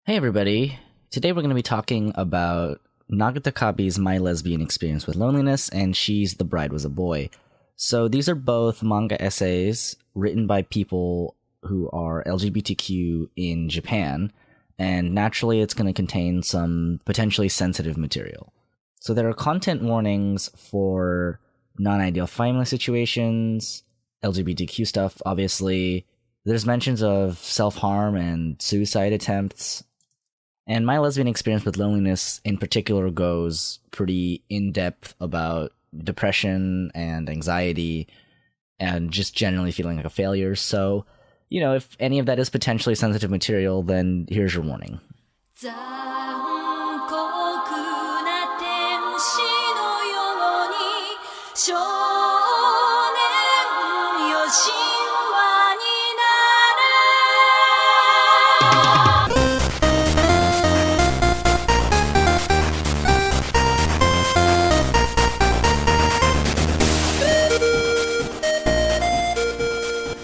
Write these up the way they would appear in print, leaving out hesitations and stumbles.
Hey everybody, today we're going to be talking about Nagata Kabi's My Lesbian Experience with Loneliness and Chii's The Bride Was a Boy. So these are both manga essays written by people who are LGBTQ in Japan, and naturally it's going to contain some potentially sensitive material. So there are content warnings for non-ideal family situations, LGBTQ stuff, obviously. There's mentions of self-harm and suicide attempts. And My Lesbian Experience with Loneliness in particular goes pretty in-depth about depression and anxiety and just generally feeling like a failure. So, if any of that is potentially sensitive material, then here's your warning.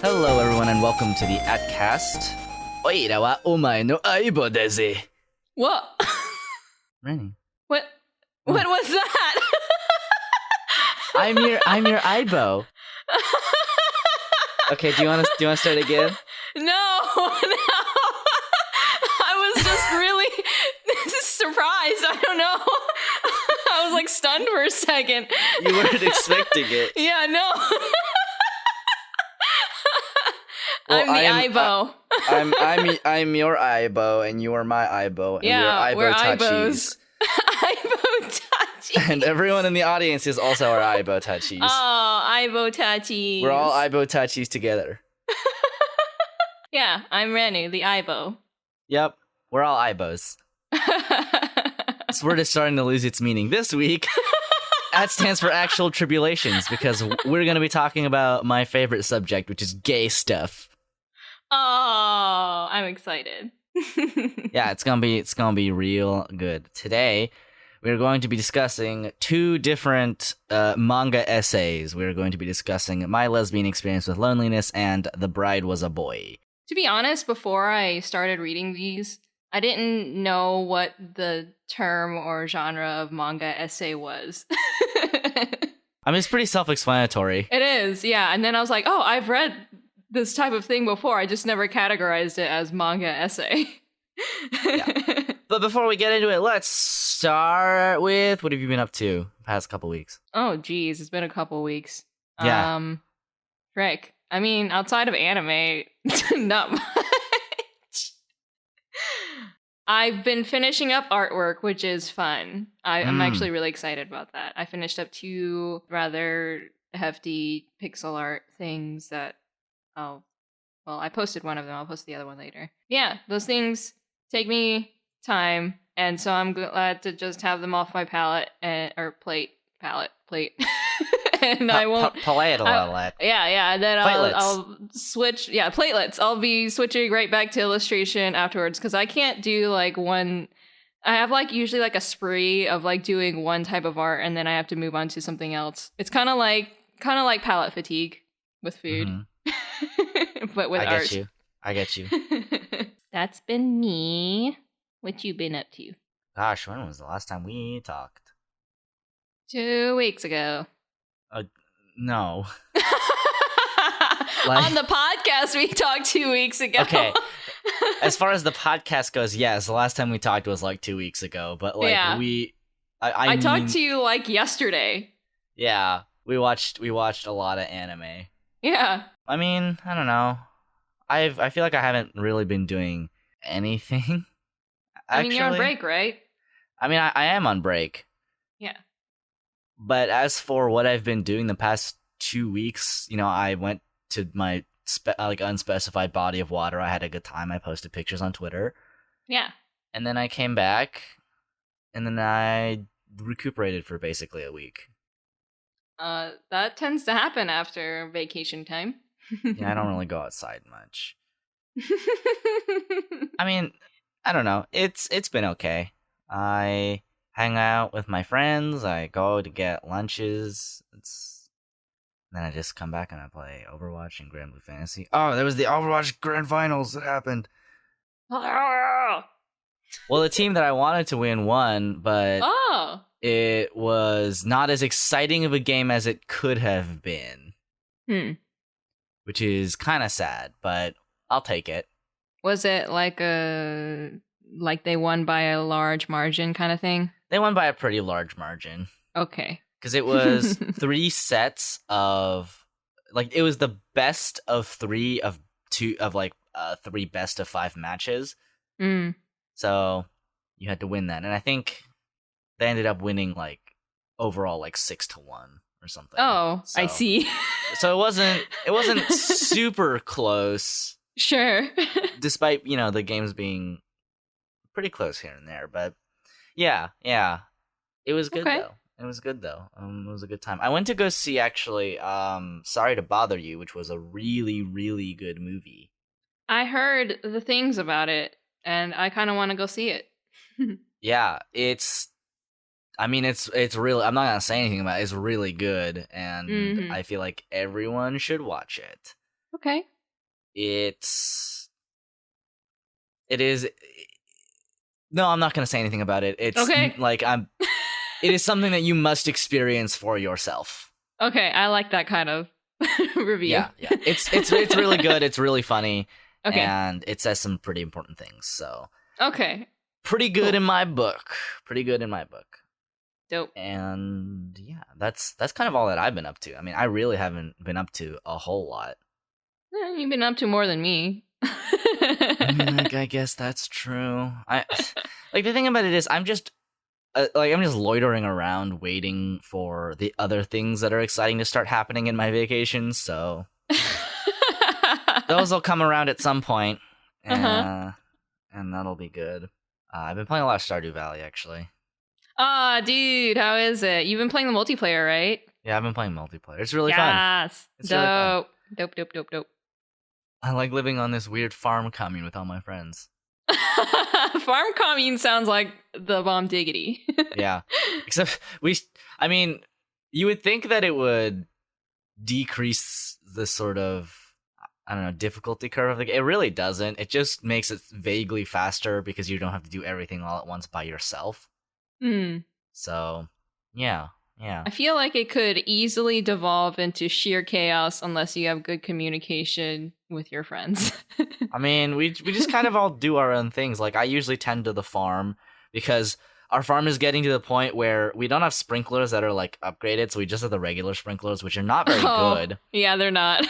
Hello everyone and welcome to the Atcast. Oira wa omae no aibo desu. What? Rennie. What was that? I'm your aibo. Okay, do you want to start again? No. I was just really surprised. I don't know. I was like stunned for a second. You weren't expecting it. Yeah, no. Well, I'm the Aibo. I'm your Aibo, and you are my Aibo, and Yeah, we're we're Aibo Aibos. Tachis. Aibo Tachis. And everyone in the audience is also our Aibo Tachis. Oh, Aibo Tachis. We're all Aibo Tachis together. Yeah, I'm Renu, the Aibo. Yep, we're all Aibos. This word is starting to lose its meaning this week. That stands for actual tribulations, because we're going to be talking about my favorite subject, which is gay stuff. Oh, I'm excited. Yeah, it's gonna be real good. Today, we're going to be discussing two different manga essays. We're going to be discussing My Lesbian Experience with Loneliness and The Bride Was a Boy. To be honest, before I started reading these, I didn't know what the term or genre of manga essay was. I mean, it's pretty self-explanatory. It is, yeah. And then I was like, oh, I've read this type of thing before. I just never categorized it as manga essay. Yeah. But before we get into it, let's start with what have you been up to the past couple weeks? Oh, geez, it's been a couple weeks. Yeah. Frick. I mean, outside of anime, not much. I've been finishing up artwork, which is fun. I'm actually really excited about that. I finished up two rather hefty pixel art things that, I posted one of them. I'll post the other one later. Yeah, those things take me time, and so I'm glad to just have them off my palette, plate. And I won't play it a lot. Yeah. And then I'll switch. Yeah, platelets. I'll be switching right back to illustration afterwards because I can't do like one. I have like usually like a spree of like doing one type of art and then I have to move on to something else. It's kind of like palette fatigue with food, but with art. I get you. That's been me. What you been up to? Gosh, when was the last time we talked? 2 weeks ago. No. On the podcast, we talked 2 weeks ago. Okay. As far as the podcast goes, yes, the last time we talked was like 2 weeks ago. But like I talked to you like yesterday. Yeah, we watched a lot of anime. Yeah. I mean, I don't know. I feel like I haven't really been doing anything. I mean, you're on break, right? I mean, I am on break. Yeah. But as for what I've been doing the past 2 weeks, I went to my unspecified body of water. I had a good time. I posted pictures on Twitter. Yeah. And then I came back, and then I recuperated for basically a week. That tends to happen after vacation time. Yeah, I don't really go outside much. I mean, I don't know. It's been okay. I hang out with my friends. I go to get lunches. Then I just come back and I play Overwatch and Grand Blue Fantasy. Oh, there was the Overwatch Grand Finals that happened. Well, the team that I wanted to win won, but Oh. it was not as exciting of a game as it could have been, which is kind of sad, but I'll take it. Was it like they won by a large margin kind of thing? They won by a pretty large margin. Okay. Because it was 3 sets of, like, it was the best of 3 of 2 of, like, 3 best of 5 matches. So you had to win that. And I think they ended up winning, like, overall, like, 6-1 or something. Oh, so, I see. So it wasn't super close. Sure. Despite, the games being pretty close here and there. But yeah. It was good, though. It was good, though. It was a good time. I went to go see, actually, Sorry to Bother You, which was a really, really good movie. I heard the things about it, and I kind of want to go see it. Yeah, it's really, I'm not going to say anything about it. It's really good, and I feel like everyone should watch it. Okay. It is... No, I'm not going to say anything about it. It's okay. It is something that you must experience for yourself. Okay, I like that kind of review. Yeah. It's really good. It's really funny. Okay. And it says some pretty important things. So. Okay. Pretty good in my book. Dope. And yeah, that's kind of all that I've been up to. I mean, I really haven't been up to a whole lot. You've been up to more than me. I guess that's true. The thing about it is, I'm just loitering around waiting for the other things that are exciting to start happening in my vacations, so those will come around at some point, and that'll be good. I've been playing a lot of Stardew Valley, actually. Dude, how is it? You've been playing the multiplayer, right? Yeah, I've been playing multiplayer. It's really fun. Yes. Dope. Really fun. Dope. I like living on this weird farm commune with all my friends. Farm commune sounds like the bomb diggity. Yeah. Except you would think that it would decrease the sort of, I don't know, difficulty curve of the game. It really doesn't. It just makes it vaguely faster because you don't have to do everything all at once by yourself. So, yeah. I feel like it could easily devolve into sheer chaos unless you have good communication with your friends. I mean, we just kind of all do our own things. Like, I usually tend to the farm because our farm is getting to the point where we don't have sprinklers that are, like, upgraded, so we just have the regular sprinklers, which are not very good. Yeah, they're not.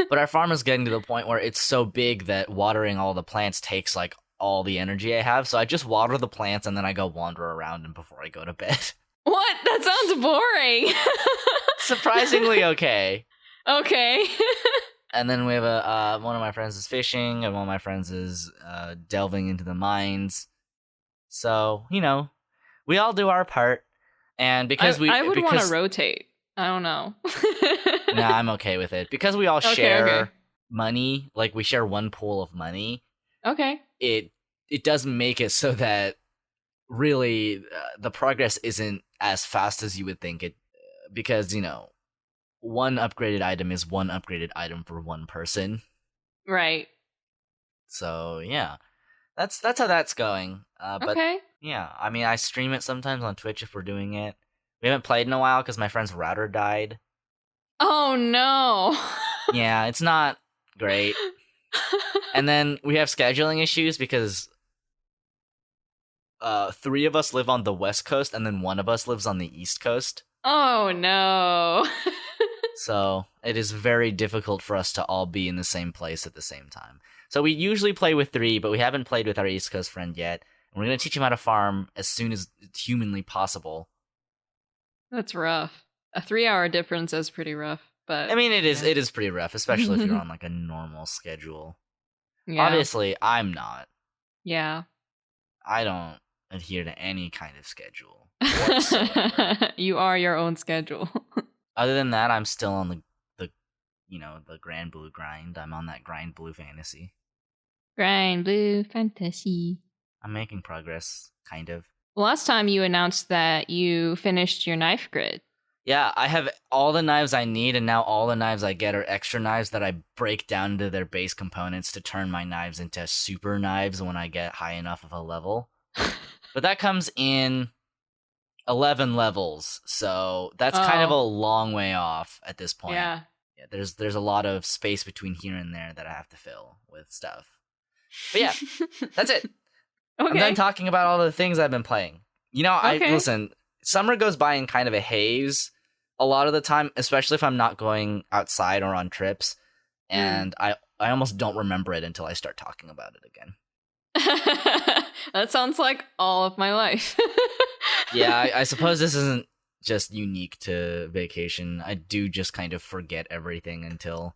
But our farm is getting to the point where it's so big that watering all the plants takes, like, all the energy I have, so I just water the plants and then I go wander around and before I go to bed. What? That sounds boring. Surprisingly okay. Okay. And then we have one of my friends is fishing, and one of my friends is delving into the mines. So, we all do our part. And because I would want to rotate. I don't know. Nah, I'm okay with it. Because we all share money, like we share one pool of money. Okay. It does make it so that really the progress isn't as fast as you would think it, because one upgraded item is one upgraded item for one person, right? So yeah, that's how that's going. But yeah, I mean, I stream it sometimes on Twitch if we're doing it. We haven't played in a while because my friend's router died. Oh no. Yeah, it's not great. And then we have scheduling issues because 3 of us live on the West Coast, and then 1 of us lives on the East Coast. Oh, no. So it is very difficult for us to all be in the same place at the same time. So we usually play with 3, but we haven't played with our East Coast friend yet. And we're going to teach him how to farm as soon as it's humanly possible. That's rough. A 3-hour difference is pretty rough. But I mean, it is pretty rough, especially if you're on like a normal schedule. Yeah. Obviously, I'm not. Yeah. I don't adhere to any kind of schedule. You are your own schedule. Other than that, I'm still on the Grand Blue grind. I'm on that Grind Blue fantasy. Grind Blue fantasy. I'm making progress, kind of. Last time you announced that you finished your knife grid. Yeah, I have all the knives I need, and now all the knives I get are extra knives that I break down into their base components to turn my knives into super knives when I get high enough of a level. But that comes in 11 levels, so that's kind of a long way off at this point. Yeah. Yeah, there's a lot of space between here and there that I have to fill with stuff. But yeah, that's it. Okay. I'm done talking about all the things I've been playing. You know, listen, summer goes by in kind of a haze a lot of the time, especially if I'm not going outside or on trips, and I almost don't remember it until I start talking about it again. That sounds like all of my life. Yeah, I suppose this isn't just unique to vacation. I do just kind of forget everything until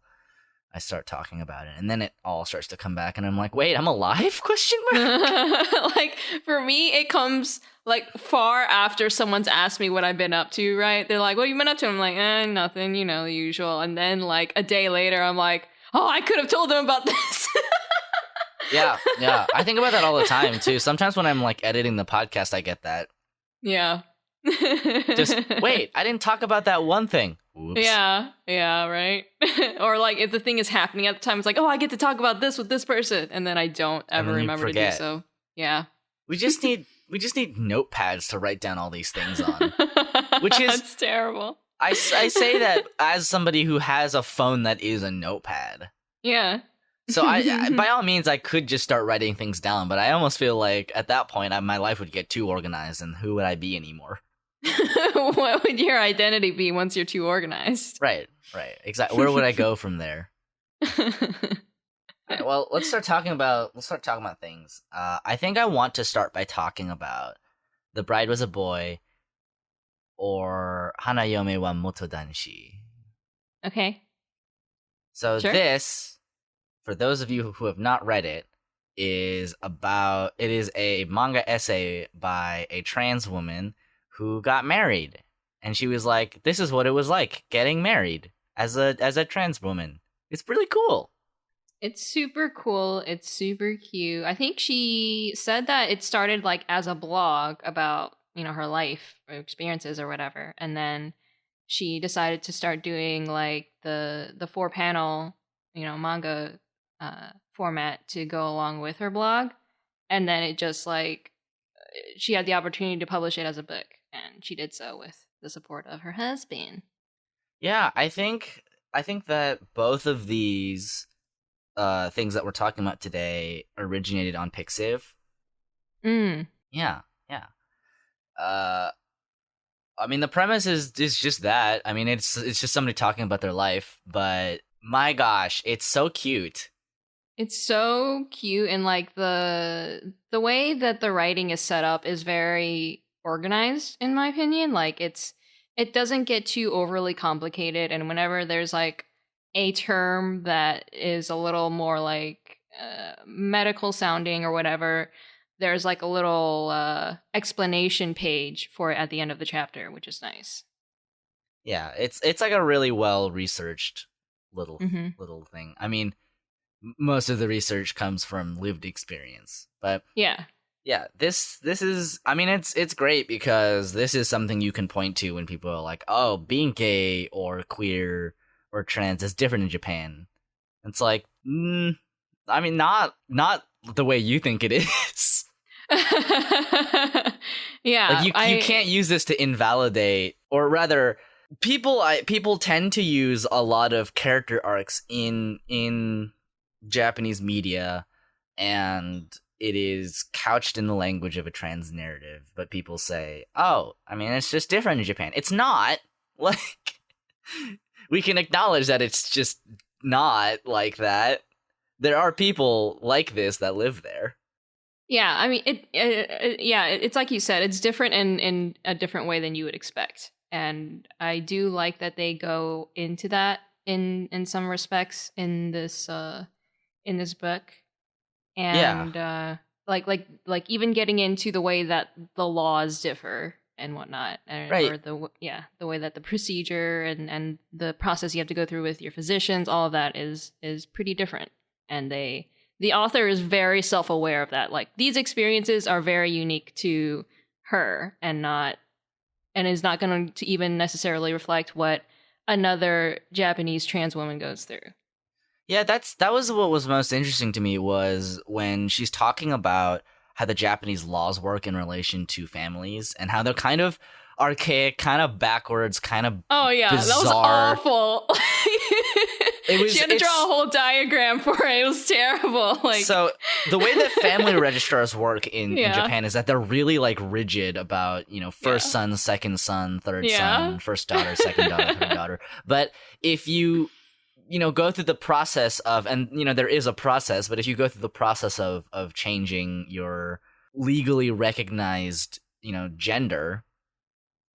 I start talking about it, and then it all starts to come back, and I'm like, wait, I'm alive? Question mark? Like, for me, it comes like far after someone's asked me what I've been up to, right? They're like, what have you been up to? I'm like, nothing, you know, the usual. And then like a day later, I'm like, oh, I could have told them about this. Yeah. I think about that all the time, too. Sometimes when I'm like editing the podcast, I get that. Yeah. Just, wait, I didn't talk about that one thing. Oops. Yeah, right? Or like if the thing is happening at the time, it's like, oh, I get to talk about this with this person, and then I don't ever remember to do so. Yeah. We just need notepads to write down all these things on. Which is That's terrible. I say that as somebody who has a phone that is a notepad. Yeah. So I by all means, I could just start writing things down, but I almost feel like at that point, my life would get too organized, and who would I be anymore? What would your identity be once you're too organized? Right, exactly. Where would I go from there? Right, well, let's start talking about things. I think I want to start by talking about The Bride Was a Boy or Hanayome wa Motodanshi. Okay. So sure. This, for those of you who have not read it, is a manga essay by a trans woman who got married, and she was like, this is what it was like getting married as a trans woman. It's really cool. It's super cool. It's super cute. I think she said that it started like as a blog about, you know, her life or experiences or whatever, and then she decided to start doing like the 4-panel, you know, manga format to go along with her blog, and then it just like she had the opportunity to publish it as a book, and she did so with the support of her husband. Yeah, I think that both of these things that we're talking about today originated on Pixiv. Yeah. I mean, the premise is just that. I mean, it's just somebody talking about their life, but my gosh, it's so cute. It's so cute, and like the way that the writing is set up is very organized, in my opinion. Like it doesn't get too overly complicated, and whenever there's like a term that is a little more like medical sounding or whatever, there's like a little explanation page for it at the end of the chapter, which is nice. Yeah, it's like a really well researched little thing. I mean, most of the research comes from lived experience, but yeah, this is, I mean, it's great because this is something you can point to when people are like, oh, being gay or queer or trans is different in Japan. It's like, I mean, not the way you think it is. Yeah, like you can't use this to invalidate, or rather, people tend to use a lot of character arcs in Japanese media, and it is couched in the language of a trans narrative, but people say, oh, I mean, it's just different in Japan. It's not. Like, we can acknowledge that it's just not like that. There are people like this that live there. Yeah, I mean, it's like you said, it's different in a different way than you would expect. And I do like that they go into that in some respects in this book. And like even getting into the way that the laws differ and whatnot, right? Or the way that the procedure and the process you have to go through with your physicians, all of that is pretty different. And the author is very self-aware of that. Like, these experiences are very unique to her and is not going to even necessarily reflect what another Japanese trans woman goes through. Yeah, that was what was most interesting to me, was when she's talking about how the Japanese laws work in relation to families and how they're kind of archaic, kind of backwards, kind of bizarre. That was awful. She had to draw a whole diagram for it. It was terrible. So the way that family registrars work in Japan is that they're really like rigid about, first son, second son, third son, first daughter, second daughter, third daughter. But if you go through the process of, and there is a process, but if you go through the process of changing your legally recognized, gender,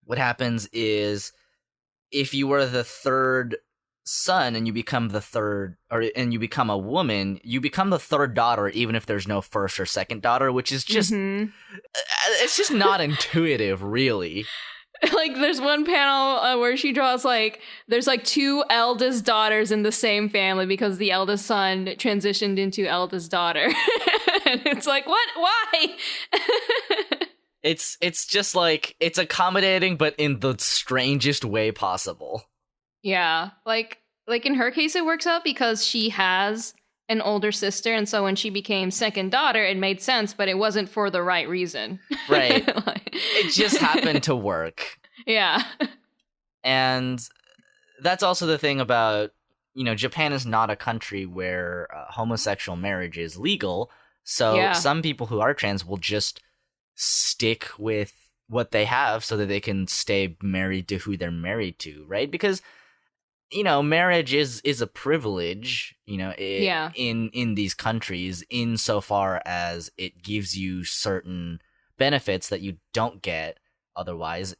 what happens is if you were the third son and you become the third, and you become a woman, you become the third daughter even if there's no first or second daughter, which is just it's just not intuitive, really. Like, there's one panel where she draws, there's, two eldest daughters in the same family because the eldest son transitioned into eldest daughter. And it's like, what? Why? It's just, it's accommodating, but in the strangest way possible. Yeah. Like in her case, it works out because she has an older sister, and so when she became second daughter, it made sense, but it wasn't for the right reason. Right. It just happened to work. Yeah. And that's also the thing about, Japan is not a country where homosexual marriage is legal, so some people who are trans will just stick with what they have so that they can stay married to who they're married to, right? Because marriage is a privilege, in these countries, insofar as it gives you certain benefits that you don't get otherwise.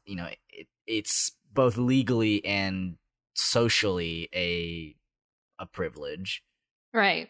It's both legally and socially a privilege. Right.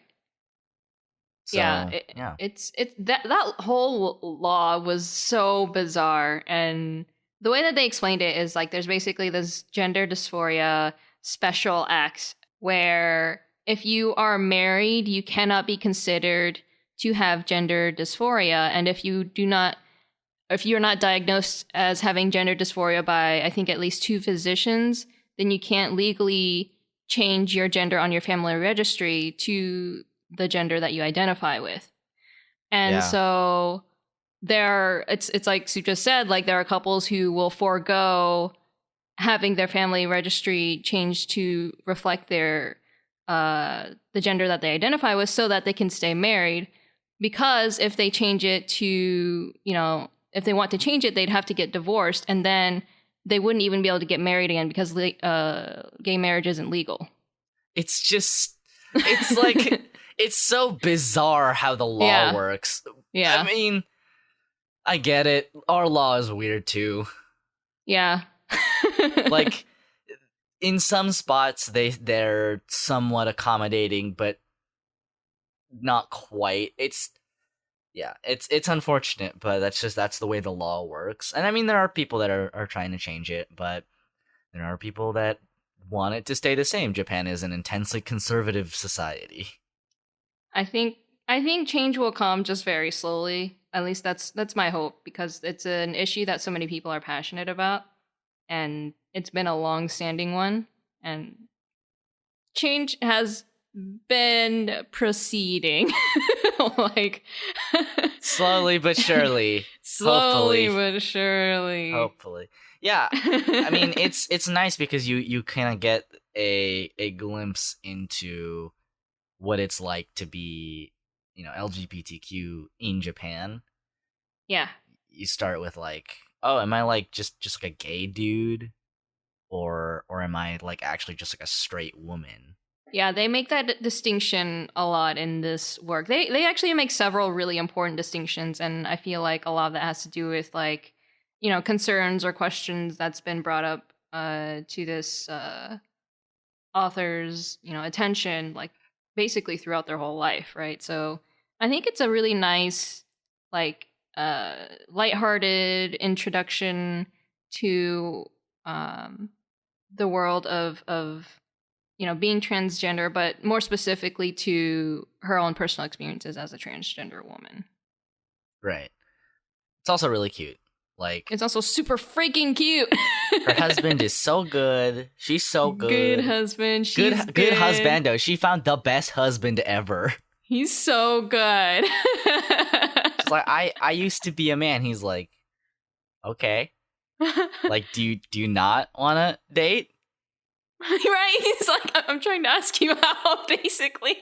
So, It's that whole law was so bizarre, and the way that they explained it is there's basically this gender dysphoria special act where if you are married, you cannot be considered to have gender dysphoria, and if you're not diagnosed as having gender dysphoria by, I think, at least 2 physicians, then you can't legally change your gender on your family registry to the gender that you identify with. And so it's like Sue just said, there are couples who will forego having their family registry changed to reflect their the gender that they identify with so that they can stay married, because if they change it to, if they want to change it, they'd have to get divorced, and then they wouldn't even be able to get married again because gay marriage isn't legal. It's just, it's it's so bizarre how the law works. Yeah. I mean, I get it. Our law is weird too. Yeah. In some spots they're somewhat accommodating, but not quite. It's unfortunate, but that's the way the law works. And I mean, there are people that are trying to change it, but there are people that want it to stay the same. Japan is an intensely conservative society. I think change will come just very slowly. At least that's my hope, because it's an issue that so many people are passionate about, and it's been a long-standing one, and change has been proceeding slowly but surely. Hopefully. Yeah. I mean, it's nice because you kind of get a glimpse into what it's like to be, LGBTQ in Japan. Yeah. You start with oh, am I just a gay dude, or am I actually just a straight woman? Yeah, they make that distinction a lot in this work. They actually make several really important distinctions, and I feel like a lot of that has to do with concerns or questions that's been brought up to this author's attention, basically throughout their whole life, right? So I think it's a really nice lighthearted introduction to the world of being transgender, but more specifically to her own personal experiences as a transgender woman. Right. It's also really cute. It's also super freaking cute. Her husband is so good. She's so good. Good husband. She's good husbando. She found the best husband ever. He's so good. It's like I used to be a man. He's like, okay, like do you not want to date? Right? He's like, I'm trying to ask you out, basically.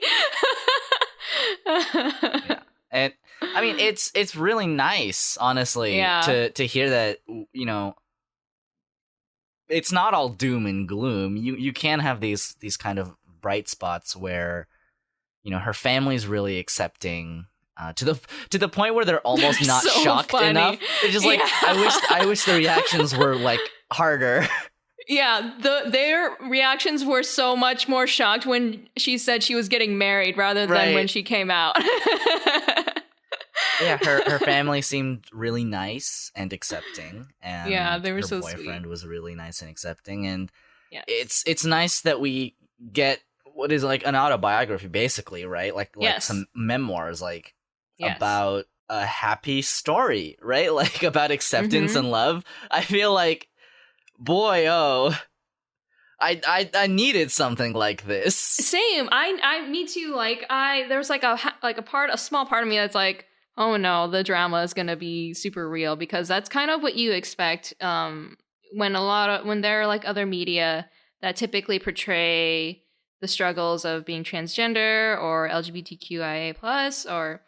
Yeah, and I mean it's really nice, honestly, Yeah. to hear that, you know, it's not all doom and gloom. You can have these kind of bright spots where, you know, her family's really accepting, to the point where they're almost They're not so shocked funny. enough. They're just like, Yeah. I wish the reactions were like harder. Yeah, their reactions were so much more shocked when she said she was getting married rather than when Right. she came out. Yeah, her family seemed really nice and accepting, Yeah, and they were her so boyfriend sweet. was really nice and accepting, and Yes. it's nice that we get what is like an autobiography, basically, right? Like Yes. some memoirs, like Yes. about a happy story, right? Like about acceptance and love. I feel like, boy, oh, I needed something like this. Same. Me too. Like there's like a small part of me that's like, oh no, the drama is gonna be super real, because that's kind of what you expect. When there are like other media that typically portray the struggles of being transgender or LGBTQIA plus or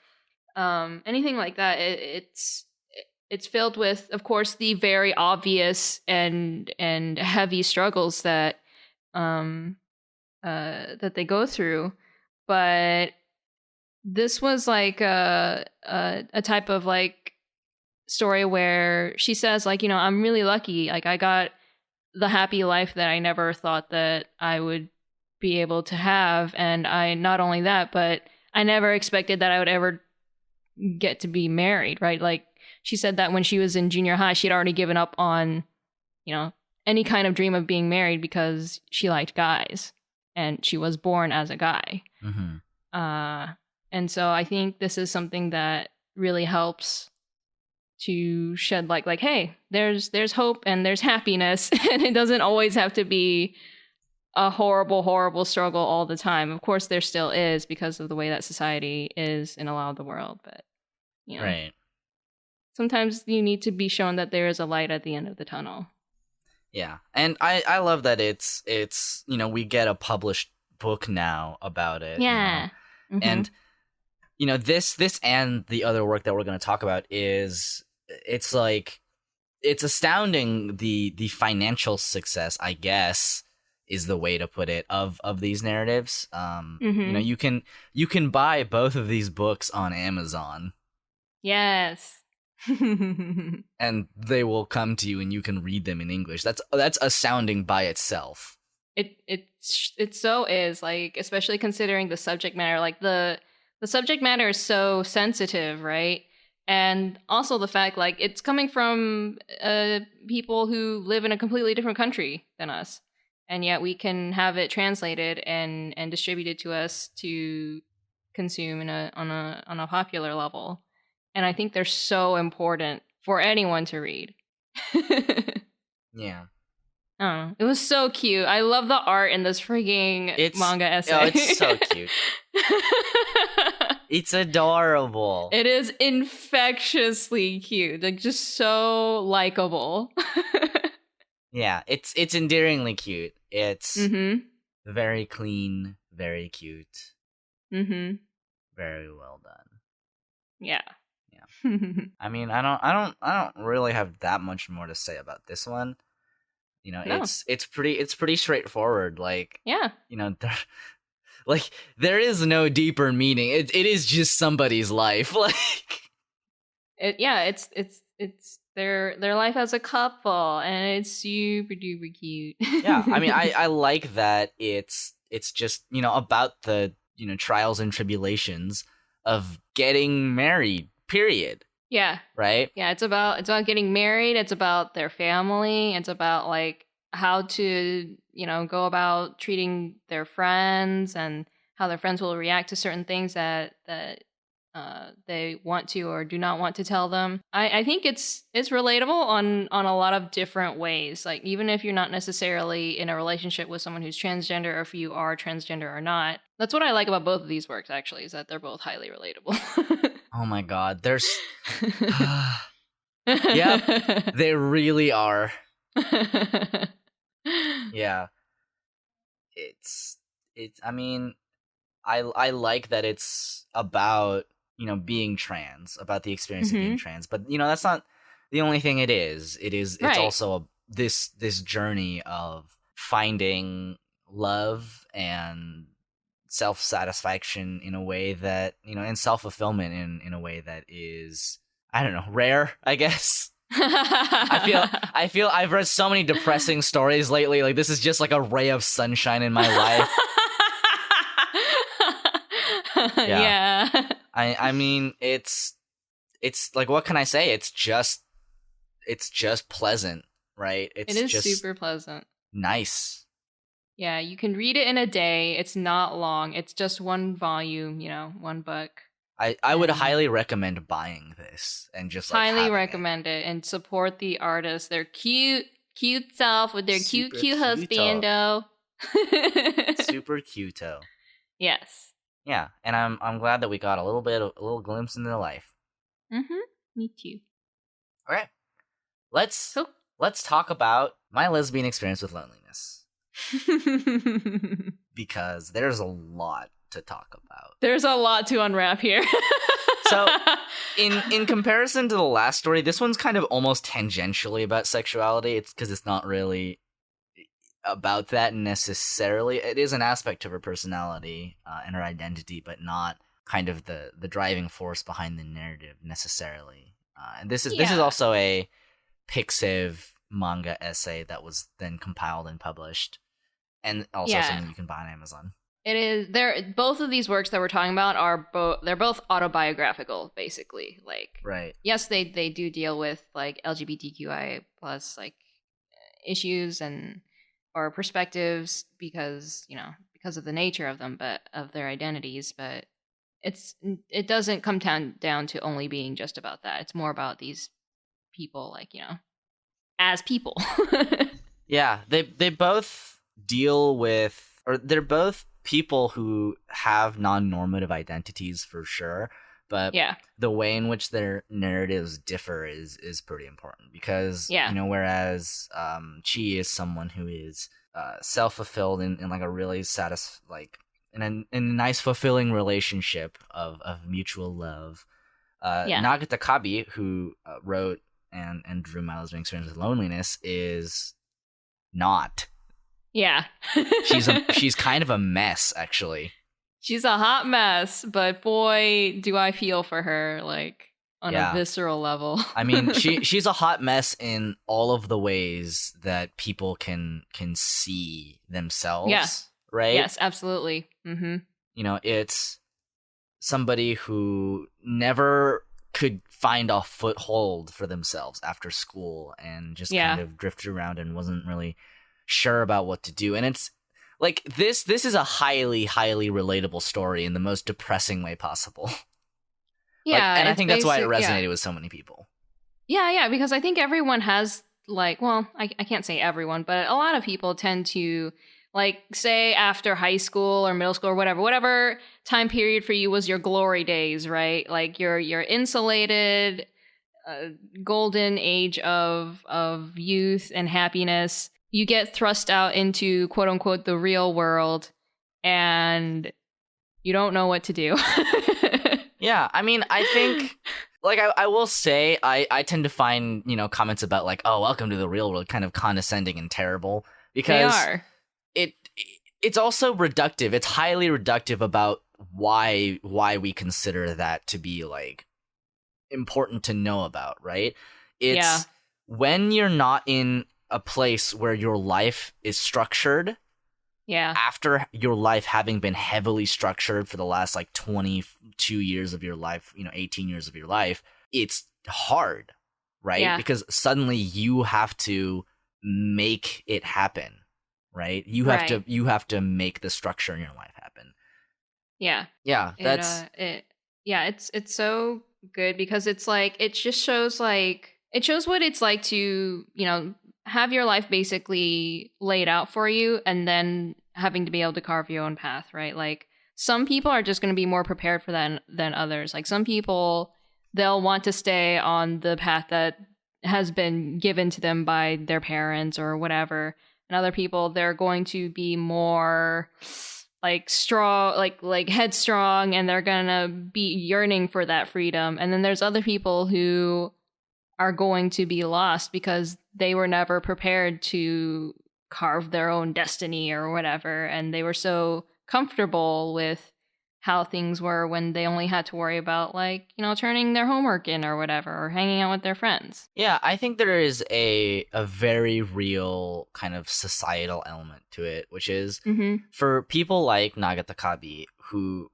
anything like that. It's filled with, of course, the very obvious and heavy struggles that that they go through, but this was like a type of like story where she says, like, you know, I'm really lucky, like I got the happy life that I never thought that I would be able to have, and I not only that, but I never expected that I would ever get to be married, right? Like she said that when she was in junior high, she'd already given up on, you know, any kind of dream of being married because she liked guys and she was born as a guy. And so I think this is something that really helps to shed light, like, hey, there's hope and there's happiness, and it doesn't always have to be a horrible struggle all the time. Of course there still is, because of the way that society is in a lot of the world, but you know, Right. sometimes you need to be shown that there is a light at the end of the tunnel. Yeah, and I love that it's you know, we get a published book now about it. Yeah. You know? And you know, this and the other work that we're going to talk about it's astounding, the financial success, I guess, is the way to put it, of these narratives. You know, you can buy both of these books on Amazon. Yes. And they will come to you and you can read them in English. That's astounding by itself. It so is, like, especially considering the subject matter. Like the subject matter is so sensitive, right? And also the fact, like, it's coming from people who live in a completely different country than us, and yet we can have it translated and distributed to us to consume on a popular level. And I think they're so important for anyone to read. Yeah. Oh, it was so cute. I love the art in this freaking manga essay. Oh, it's so cute. It's adorable. It is infectiously cute. Like, just so likable. Yeah, it's endearingly cute. It's very clean, very cute. Very well done. Yeah. Yeah. I mean, I don't really have that much more to say about this one. You know, No. it's pretty straightforward. Like, yeah, you know, there is no deeper meaning. It is just somebody's life. Like, it's their life as a couple, and it's super duper cute. Yeah, I mean, I like that it's just, you know, about the, you know, trials and tribulations of getting married, period. Yeah. Right? Yeah, it's about getting married, it's about their family, it's about like how to, you know, go about treating their friends and how their friends will react to certain things that they want to or do not want to tell them. I think it's relatable on a lot of different ways. Like, even if you're not necessarily in a relationship with someone who's transgender, or if you are transgender or not. That's what I like about both of these works, actually, is that they're both highly relatable. Oh my god, there's Yep, they really are. Yeah. It's I mean, I like that it's about, being trans, about the experience of being trans, but that's not the only thing it is. It's Right. also this journey of finding love and self-satisfaction in a way that, and self-fulfillment in a way that is, I don't know, rare, I guess. I feel I've read so many depressing stories lately. Like, this is just like a ray of sunshine in my life. Yeah. I mean, it's like, what can I say? It's just pleasant, right? It's It is just super pleasant. nice. Yeah, you can read it in a day. It's not long. It's just one volume, one book. I would highly recommend buying this and just like highly having recommend it and support the artists. They're cute self with their Super cute cute-o. husbando. Super cute-o. Yes. Yeah, and I'm glad that we got a little glimpse into their life. Me too. All right, let's talk about my lesbian experience with loneliness, because there's a lot to talk about. There's a lot to unwrap here. So, in comparison to the last story, this one's kind of almost tangentially about sexuality. It's because it's not really about that necessarily. It is an aspect of her personality and her identity, but not kind of the driving force behind the narrative necessarily. And this is also a Pixiv manga essay that was then compiled and published, and also something you can buy on Amazon. It is both of these works that we're talking about are they're both autobiographical, basically. Like, right. Yes, they do deal with like LGBTQI plus like issues or perspectives because of the nature of them, but of their identities. But it doesn't come down to only being just about that. It's more about these people, like, as people. Yeah, they both deal with, or they're both people who have non-normative identities for sure, but the way in which their narratives differ is pretty important, because whereas Chii is someone who is self-fulfilled in like a really in a nice fulfilling relationship of mutual love. Nagata Kabi, who wrote and drew My Lesbian Experience with Loneliness, is not. Yeah. she's kind of a mess, actually. She's a hot mess, but boy, do I feel for her, like, on a visceral level. I mean, she's a hot mess in all of the ways that people can see themselves. Yeah. Right? Yes, absolutely. Mm-hmm. It's somebody who never could find a foothold for themselves after school and just kind of drifted around and wasn't really sure about what to do. And it's like this is a highly relatable story in the most depressing way possible. Yeah, and I think that's why it resonated with so many people. Yeah, because I think everyone has, like, well, I can't say everyone, but a lot of people tend to, like, say after high school or middle school or whatever time period for you was your glory days, right? Like, your insulated golden age of youth and happiness. You get thrust out into, quote unquote, the real world, and you don't know what to do. Yeah, I mean, I think, like, I will say, I tend to find, comments about, like, oh, welcome to the real world, kind of condescending and terrible, because they are. It's also reductive. It's highly reductive about why we consider that to be, like, important to know about, right? It's when you're not in a place where your life is structured. Yeah. After your life having been heavily structured for the last, like, 22 years of your life, 18 years of your life, it's hard, right? Yeah. Because suddenly you have to make it happen, right? You have to make the structure in your life happen. Yeah. Yeah, it's so good because it's like it shows what it's like to, have your life basically laid out for you and then having to be able to carve your own path, right? Like, some people are just going to be more prepared for that than others. Like some people, they'll want to stay on the path that has been given to them by their parents or whatever. And other people, they're going to be more like strong, like headstrong, and they're gonna be yearning for that freedom. And then there's other people who are going to be lost because they were never prepared to carve their own destiny or whatever, and they were so comfortable with how things were when they only had to worry about, like, you know, turning their homework in or whatever, or hanging out with their friends. Yeah, I think there is a very real kind of societal element to it, which is for people like Nagata Kabi, who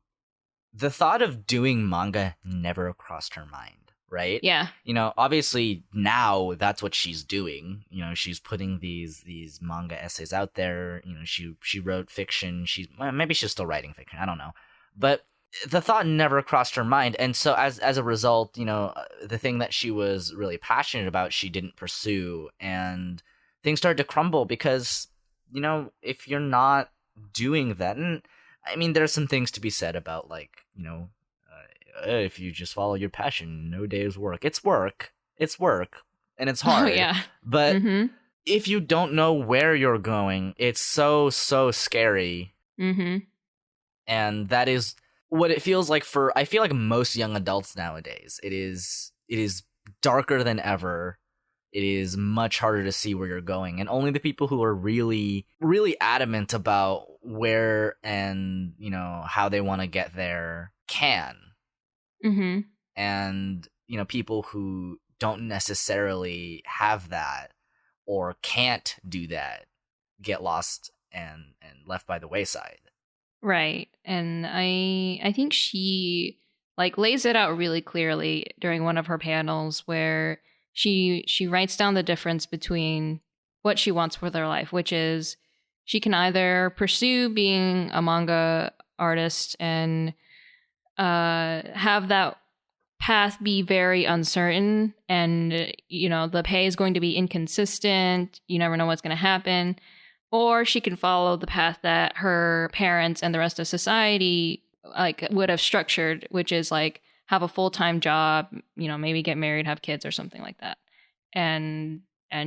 the thought of doing manga never crossed her mind, right? Yeah. You know, obviously now that's what she's doing. You know, she's putting these manga essays out there. You know, she wrote fiction. Maybe she's still writing fiction. I don't know. But the thought never crossed her mind. And so as a result, you know, the thing that she was really passionate about, she didn't pursue. And things started to crumble because, you know, if you're not doing that, and I mean, there's some things to be said about, like, you know, if you just follow your passion, no day's work. It's work. And it's hard. Oh, yeah. But if you don't know where you're going, it's so scary. And that is what it feels like I feel like most young adults nowadays. It is darker than ever. It is much harder to see where you're going. And only the people who are really, really adamant about where and, you know, how they want to get there can. And, you know, people who don't necessarily have that or can't do that get lost and left by the wayside. Right. And I think she, like, lays it out really clearly during one of her panels where she writes down the difference between what she wants for their life, which is she can either pursue being a manga artist and have that path be very uncertain, and, you know, the pay is going to be inconsistent, you never know what's going to happen. Or she can follow the path that her parents and the rest of society, like, would have structured, which is, like, have a full-time job, you know, maybe get married, have kids or something like that. And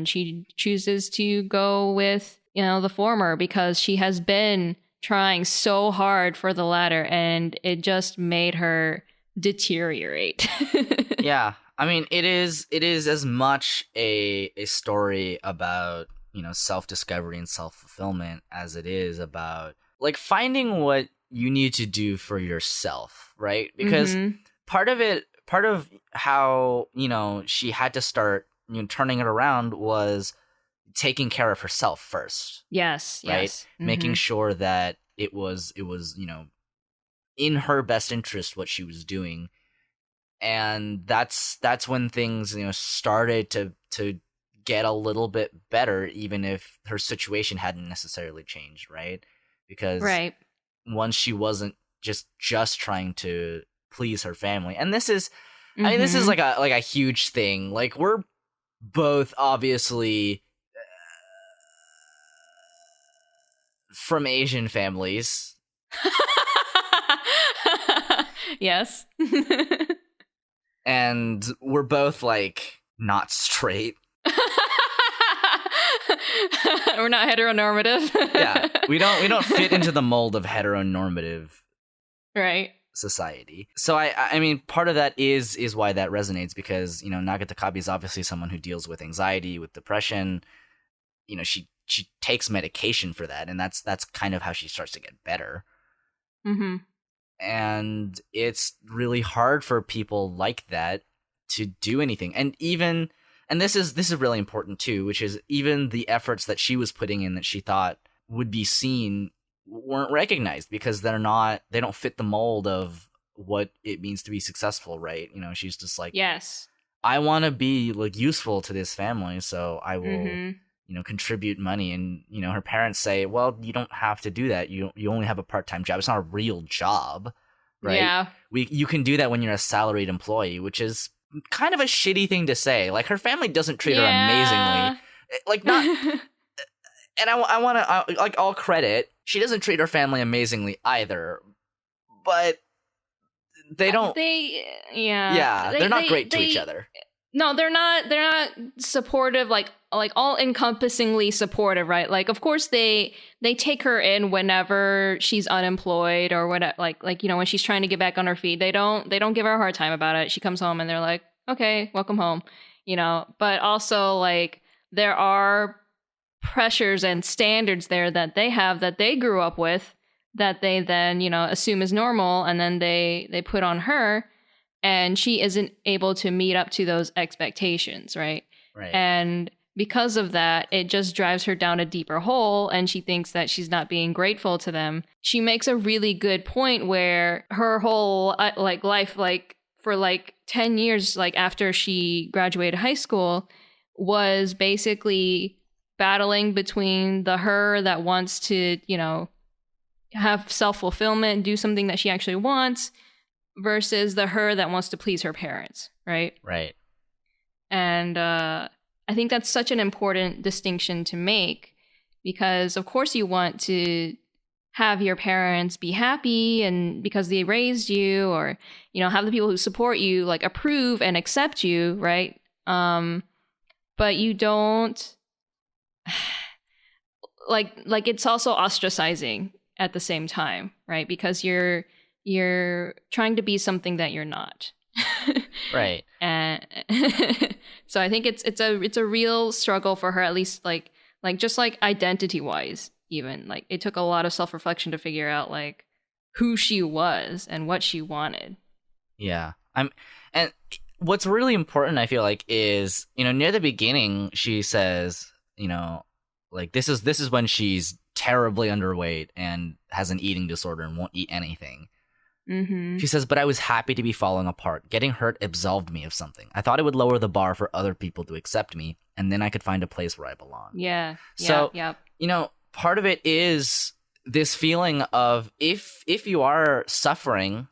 she chooses to go with, you know, the former because she has been trying so hard for the latter, and it just made her deteriorate. Yeah. I mean, it is as much a story about, you know, self-discovery and self-fulfillment as it is about, like, finding what you need to do for yourself, right? Because part of how, you know, she had to start, you know, turning it around was taking care of herself first. Yes, right? yes. Making sure that it was, you know, in her best interest what she was doing. And that's when things, you know, started to get a little bit better, even if her situation hadn't necessarily changed, right? Because once she wasn't just trying to please her family, and this is, I mean, this is like a huge thing. Like, we're both obviously from Asian families. Yes. And we're both, like, not straight. We're not heteronormative. Yeah, we don't fit into the mold of heteronormative society. So I mean, part of that is why that resonates, because, you know, Nagata Kabi is obviously someone who deals with anxiety, with depression. You know, she takes medication for that, and that's kind of how she starts to get better. And it's really hard for people like that to do anything. And this is really important too, which is even the efforts that she was putting in that she thought would be seen weren't recognized because they don't fit the mold of what it means to be successful, right? You know, she's just like, yes, I want to be, like, useful to this family, so I will, you know, contribute money. And, you know, her parents say, well, you don't have to do that. You only have a part-time job. It's not a real job, right? Yeah. You can do that when you're a salaried employee, which is kind of a shitty thing to say. Like, her family doesn't treat her amazingly. Like, not... And I want to, like, all credit, she doesn't treat her family amazingly either. but they don't. They're not great to each other. No, they're not supportive, like all encompassingly supportive, right? Like, of course they take her in whenever she's unemployed or whatever, like, you know, when she's trying to get back on her feet. They don't give her a hard time about it. She comes home and they're like, okay, welcome home, you know. But also, like, there are pressures and standards there that they have, that they grew up with, that they then, you know, assume is normal, and then they put on her. And she isn't able to meet up to those expectations, right? Right. And because of that, it just drives her down a deeper hole, and she thinks that she's not being grateful to them. She makes a really good point where her whole life, like for like 10 years, like after she graduated high school, was basically battling between the her that wants to, you know, have self-fulfillment and do something that she actually wants, versus the her that wants to please her parents, right? Right. And I think that's such an important distinction to make, because of course you want to have your parents be happy and because they raised you, or, you know, have the people who support you like approve and accept you, right? But you don't like it's also ostracizing at the same time, right? Because you're trying to be something that you're not. Right. And so I think it's a real struggle for her, at least like just like identity wise, even like it took a lot of self-reflection to figure out like who she was and what she wanted. Yeah. And what's really important, I feel like, is, you know, near the beginning she says, you know, like this is when she's terribly underweight and has an eating disorder and won't eat anything. Mm-hmm. She says, but I was happy to be falling apart. Getting hurt absolved me of something. I thought it would lower the bar for other people to accept me, and then I could find a place where I belong. Yeah. So, yeah. You know, part of it is this feeling of if you are suffering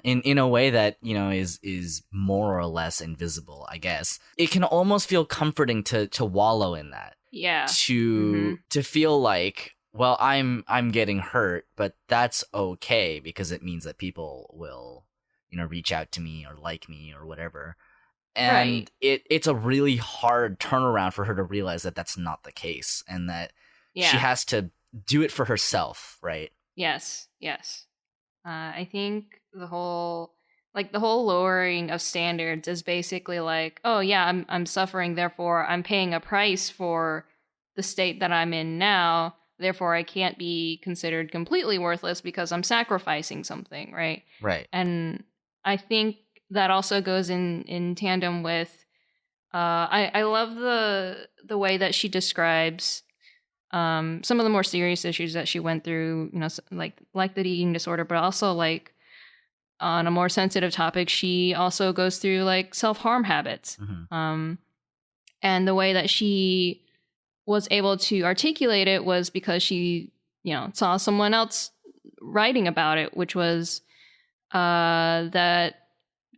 in a way that, you know, is more or less invisible, I guess, it can almost feel comforting to wallow in that. Yeah. To feel like, well, I'm getting hurt, but that's okay because it means that people will, you know, reach out to me or like me or whatever. And it's a really hard turnaround for her to realize that that's not the case, and that she has to do it for herself, right? Yes. I think the whole lowering of standards is basically like, oh yeah, I'm suffering, therefore I'm paying a price for the state that I'm in now. Therefore, I can't be considered completely worthless because I'm sacrificing something, right? Right. And I think that also goes in tandem with, I love the way that she describes some of the more serious issues that she went through, you know, like the eating disorder, but also like on a more sensitive topic, she also goes through like self-harm habits. Mm-hmm. And the way that she was able to articulate it was because she, you know, saw someone else writing about it, which was that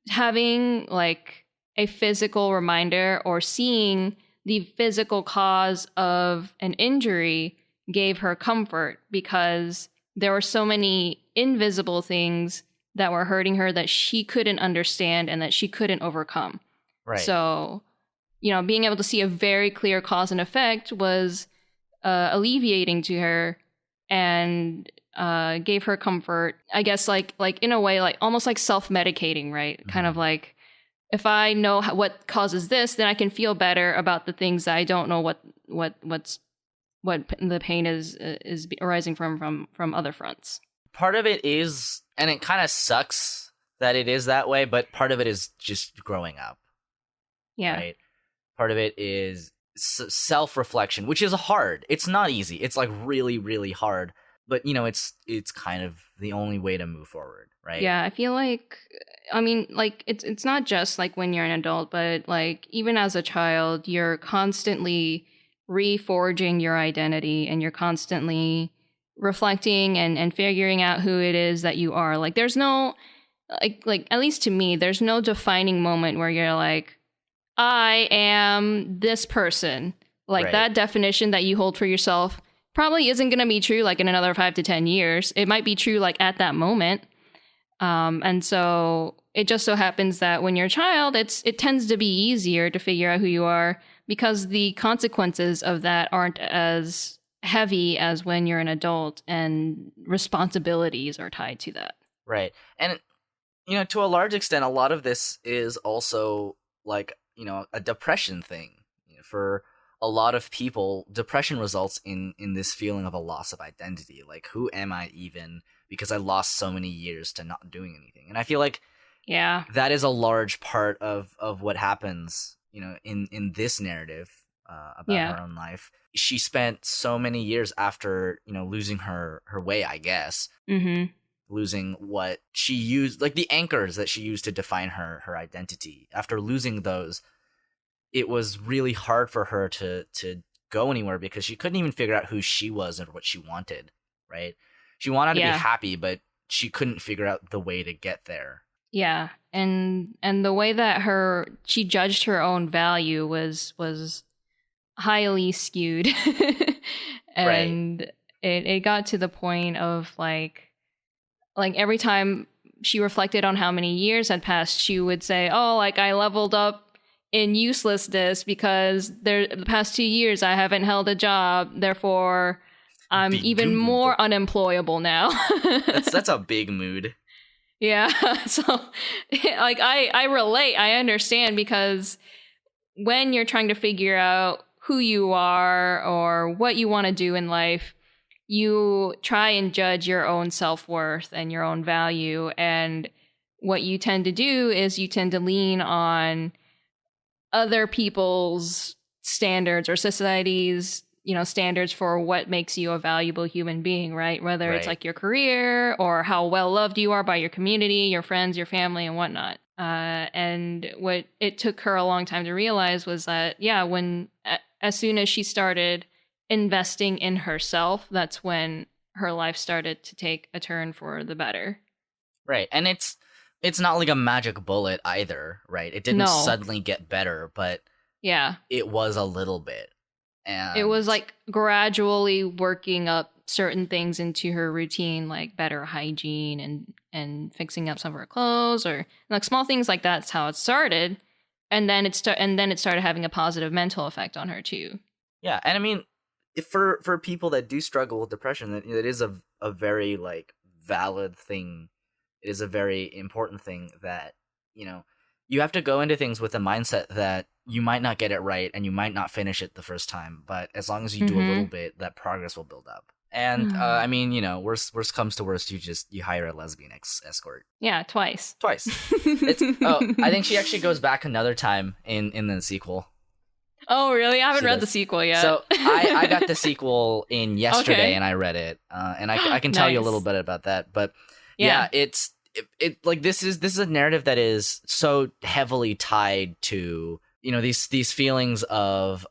having like a physical reminder or seeing the physical cause of an injury gave her comfort, because there were so many invisible things that were hurting her that she couldn't understand and that she couldn't overcome. Right. So, you know, being able to see a very clear cause and effect was alleviating to her and gave her comfort. I guess like in a way, like almost like self-medicating, right? Mm-hmm. Kind of like, if I know what causes this, then I can feel better about the things that I don't know what the pain is arising from other fronts. Part of it is, and it kind of sucks that it is that way, but part of it is just growing up. Yeah. Right? Part of it is self-reflection, which is hard. It's not easy. It's like really, really hard. But, you know, it's kind of the only way to move forward, right? Yeah, I feel like, I mean, like, it's not just like when you're an adult, but like even as a child, you're constantly reforging your identity, and you're constantly reflecting and figuring out who it is that you are. Like there's no, like at least to me, there's no defining moment where you're like, I am this person. Like right. That definition that you hold for yourself probably isn't going to be true like in another 5 to 10 years. It might be true like at that moment, And so it just so happens that when you're a child, it tends to be easier to figure out who you are because the consequences of that aren't as heavy as when you're an adult and responsibilities are tied to that. Right. And, to a large extent, a lot of this is also like, a depression thing. For a lot of people, depression results in this feeling of a loss of identity. Like, who am I even? Because I lost so many years to not doing anything. And I feel like that is a large part of what happens, in this narrative about her own life. She spent so many years after, losing her way, I guess. Mm-hmm. Losing what she used, like the anchors that she used to define her identity. After losing those, it was really hard for her to go anywhere because she couldn't even figure out who she was and what she wanted, right? She wanted to be happy, but she couldn't figure out the way to get there. Yeah, and the way that she judged her own value was highly skewed. And right. it got to the point of like every time she reflected on how many years had passed, she would say, "Oh, like I leveled up in uselessness because the past 2 years I haven't held a job, therefore I'm even more unemployable now." That's a big mood. Yeah. So like I relate, I understand, because when you're trying to figure out who you are or what you want to do in life, you try and judge your own self-worth and your own value. And what you tend to do is you tend to lean on other people's standards or society's, standards for what makes you a valuable human being, right? Whether it's like your career or how well loved you are by your community, your friends, your family, and whatnot. And what it took her a long time to realize was that, as soon as she started investing in herself, that's when her life started to take a turn for the better. Right. And it's not like a magic bullet either, right? It didn't suddenly get better, but it was a little bit. And it was like gradually working up certain things into her routine, like better hygiene and fixing up some of her clothes, or like small things like that. That's how it started. And then it started having a positive mental effect on her too. Yeah. And I mean, for people that do struggle with depression, it is a very like valid thing. It is a very important thing that, you have to go into things with a mindset that you might not get it right and you might not finish it the first time, but as long as you do a little bit, that progress will build up. And I mean, worst comes to worst, you hire a lesbian escort. Yeah, twice. I think she actually goes back another time in the sequel. Oh, really? I haven't read the sequel yet. So I got the sequel in yesterday, and I read it, and I can tell you a little bit about that. But yeah, it's like this is a narrative that is so heavily tied to these feelings of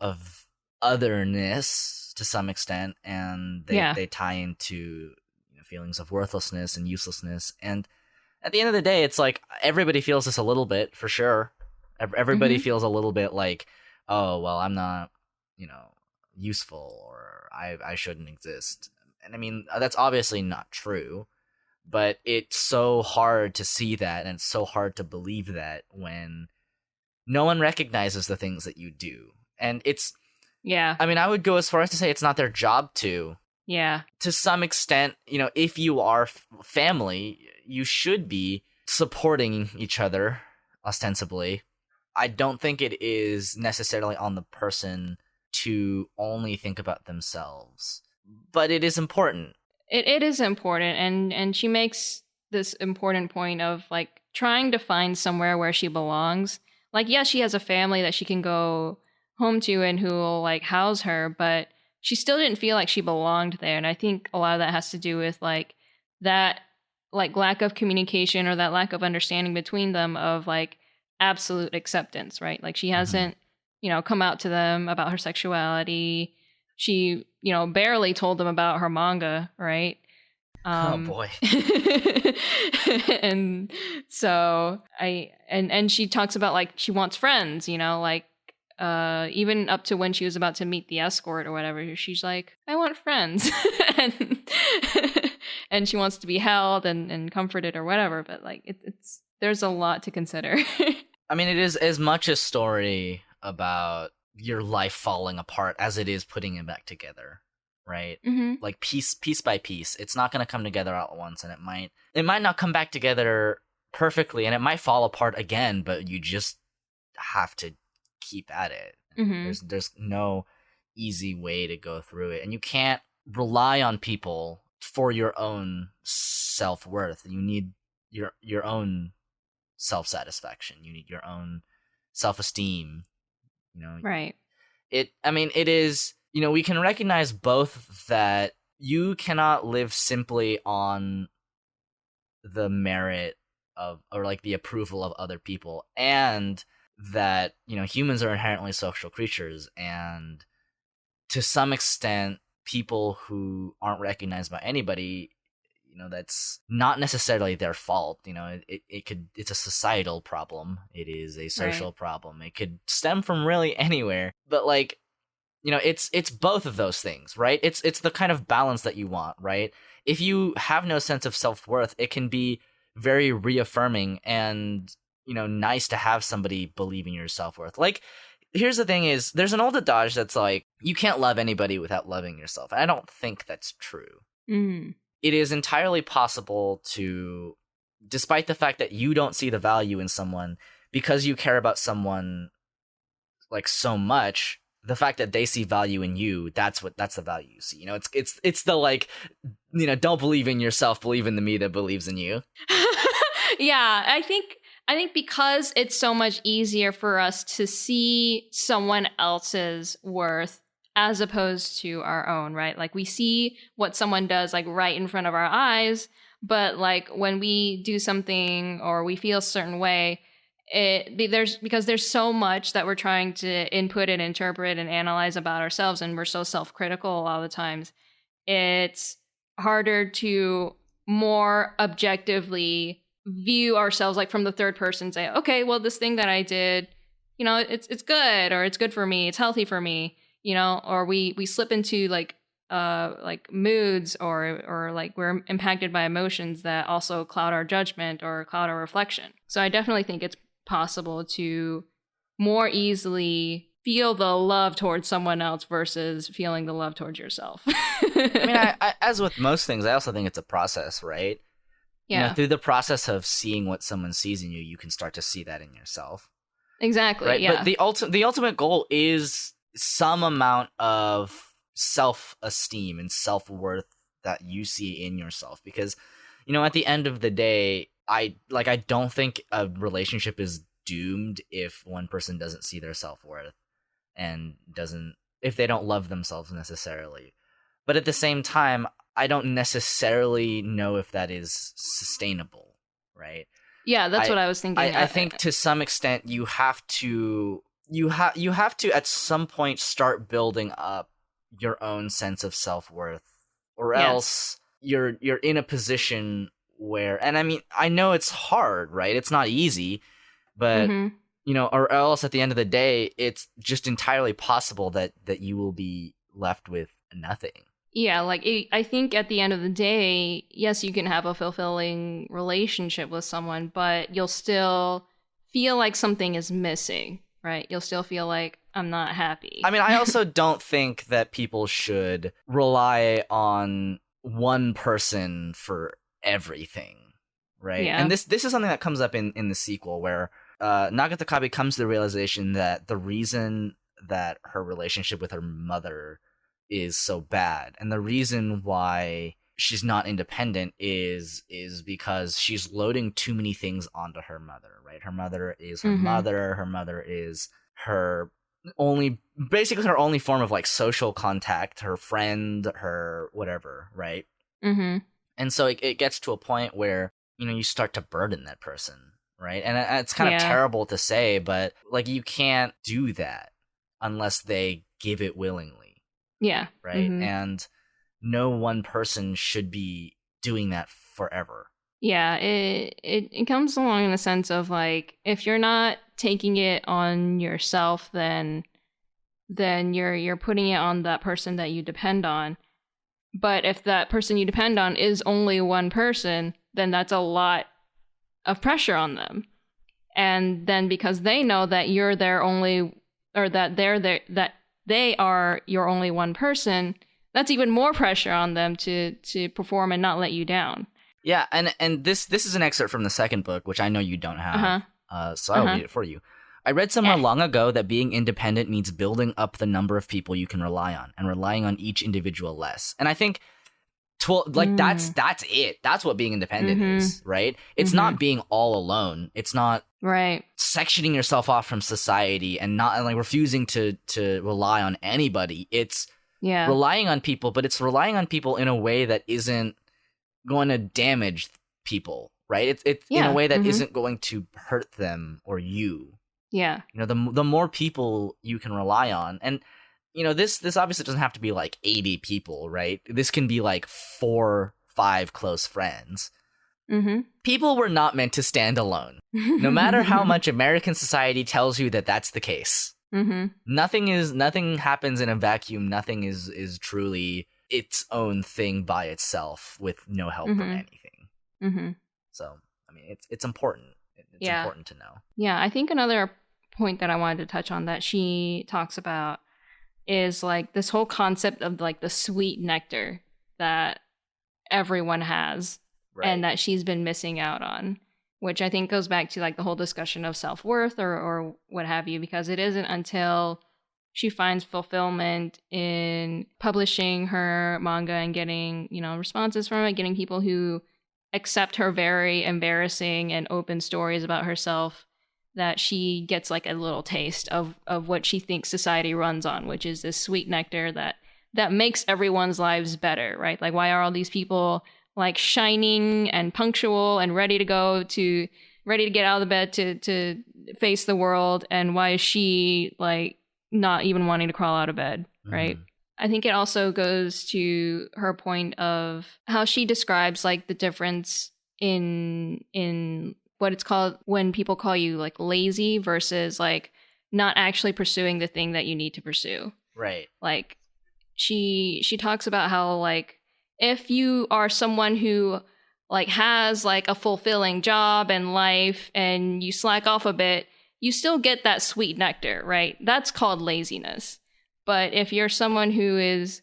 otherness to some extent, and they tie into feelings of worthlessness and uselessness. And at the end of the day, it's like everybody feels this a little bit, for sure. Everybody feels a little bit like, oh, well, I'm not, useful, or I shouldn't exist. And I mean, that's obviously not true, but it's so hard to see that, and it's so hard to believe that when no one recognizes the things that you do. And it's, I mean, I would go as far as to say it's not their job to. Yeah. To some extent, if you are family, you should be supporting each other, ostensibly. I don't think it is necessarily on the person to only think about themselves, but it is important. It is important, and she makes this important point of like trying to find somewhere where she belongs. Like, yes, she has a family that she can go home to and who will like house her, but she still didn't feel like she belonged there. And I think a lot of that has to do with like that like lack of communication or that lack of understanding between them of like absolute acceptance, right? Like she hasn't, come out to them about her sexuality. She, barely told them about her manga, right? Oh boy. And so and she talks about like she wants friends, like even up to when she was about to meet the escort or whatever, she's like, I want friends. and she wants to be held and comforted or whatever. But like it's there's a lot to consider. I mean, it is as much a story about your life falling apart as it is putting it back together, right? Mm-hmm. Like piece by piece. It's not going to come together all at once, and it might not come back together perfectly, and it might fall apart again, but you just have to keep at it. Mm-hmm. There's no easy way to go through it, and you can't rely on people for your own self-worth. You need your own self-satisfaction. You need your own self-esteem, you know. Right. It is, you know, we can recognize both that you cannot live simply on the merit of, or like the approval of other people, and that, you know, humans are inherently social creatures, and to some extent people who aren't recognized by anybody, you know, that's not necessarily their fault. You know, it's a societal problem, it is a social problem, it could stem from really anywhere, but like, you know, it's both of those things, right? It's the kind of balance that you want, right? If you have no sense of self-worth, it can be very reaffirming and, you know, nice to have somebody believe in your self-worth. Like, here's the thing is, there's an old adage that's like, you can't love anybody without loving yourself. And I don't think that's true. Mm. It is entirely possible to, despite the fact that you don't see the value in someone, because you care about someone like so much, the fact that they see value in you, that's the value you see. You know, it's the, like, you know, don't believe in yourself, believe in the me that believes in you. Yeah, I think because it's so much easier for us to see someone else's worth as opposed to our own, right? Like, we see what someone does like right in front of our eyes, but like when we do something or we feel a certain way, because there's so much that we're trying to input and interpret and analyze about ourselves, and we're so self-critical a lot of the times, it's harder to more objectively view ourselves like from the third person, say, okay, well, this thing that I did, you know, it's good, or it's good for me, it's healthy for me, you know, or we slip into like moods or like we're impacted by emotions that also cloud our judgment or cloud our reflection. So I definitely think it's possible to more easily feel the love towards someone else versus feeling the love towards yourself. I mean, I as with most things, I also think it's a process, right? Yeah. You know, through the process of seeing what someone sees in you, you can start to see that in yourself. Exactly. Right. Yeah. But the ultimate goal is some amount of self-esteem and self-worth that you see in yourself, because, you know, at the end of the day, I don't think a relationship is doomed if one person doesn't see their self-worth and if they don't love themselves necessarily. But at the same time, I don't necessarily know if that is sustainable, right? Yeah, that's what I was thinking. I think to some extent you have to at some point start building up your own sense of self-worth, or else you're in a position where, and I mean, I know it's hard, right? It's not easy, but you know, or else at the end of the day, it's just entirely possible that you will be left with nothing. Yeah, like I think at the end of the day, yes, you can have a fulfilling relationship with someone, but you'll still feel like something is missing, right? You'll still feel like, I'm not happy. I mean, I also don't think that people should rely on one person for everything, right? Yeah. And this is something that comes up in the sequel, where Nagata Kabi comes to the realization that the reason that her relationship with her mother is so bad, and the reason why she's not independent is because she's loading too many things onto her mother, right? Her mother is her mother. Her mother is her basically her only form of like social contact, her friend, her whatever, right? And so it gets to a point where, you know, you start to burden that person, right? And it's kind of terrible to say, but like, you can't do that unless they give it willingly. Yeah. Right. And no one person should be doing that forever. Yeah, it comes along in the sense of like, if you're not taking it on yourself, then you're putting it on that person that you depend on. But if that person you depend on is only one person, then that's a lot of pressure on them. And then because they know that you're their only, or that that they are your only one person, that's even more pressure on them to perform and not let you down. Yeah, and this is an excerpt from the second book, which I know you don't have, so I'll read it for you. I read somewhere long ago that being independent means building up the number of people you can rely on, and relying on each individual less. And I think, that's it. That's what being independent is, right? It's not being all alone. It's not sectioning yourself off from society and not like refusing to rely on anybody. It's relying on people, but it's relying on people in a way that isn't going to damage people, right? It's in a way that isn't going to hurt them or you. Yeah. You know, the more people you can rely on, and you know, this obviously doesn't have to be like 80 people, right? This can be like 4, 5 close friends. People were not meant to stand alone, no matter how much American society tells you that that's the case. Nothing happens in a vacuum. Nothing is truly its own thing by itself with no help from anything. So, I mean, it's important. It's important to know. Yeah, I think another point that I wanted to touch on that she talks about is like this whole concept of like the sweet nectar that everyone has and that she's been missing out on, which I think goes back to like the whole discussion of self-worth or what have you, because it isn't until she finds fulfillment in publishing her manga and getting, you know, responses from it, getting people who accept her very embarrassing and open stories about herself, that she gets like a little taste of what she thinks society runs on, which is this sweet nectar that makes everyone's lives better, right? Like, why are all these people like shining and punctual and ready to get out of the bed to face the world, and why is she like not even wanting to crawl out of bed, right? I think it also goes to her point of how she describes like the difference in what it's called when people call you like lazy versus like not actually pursuing the thing that you need to pursue. Right. Like she talks about how like if you are someone who like has like a fulfilling job and life and you slack off a bit, you still get that sweet nectar, right? That's called laziness. But if you're someone who is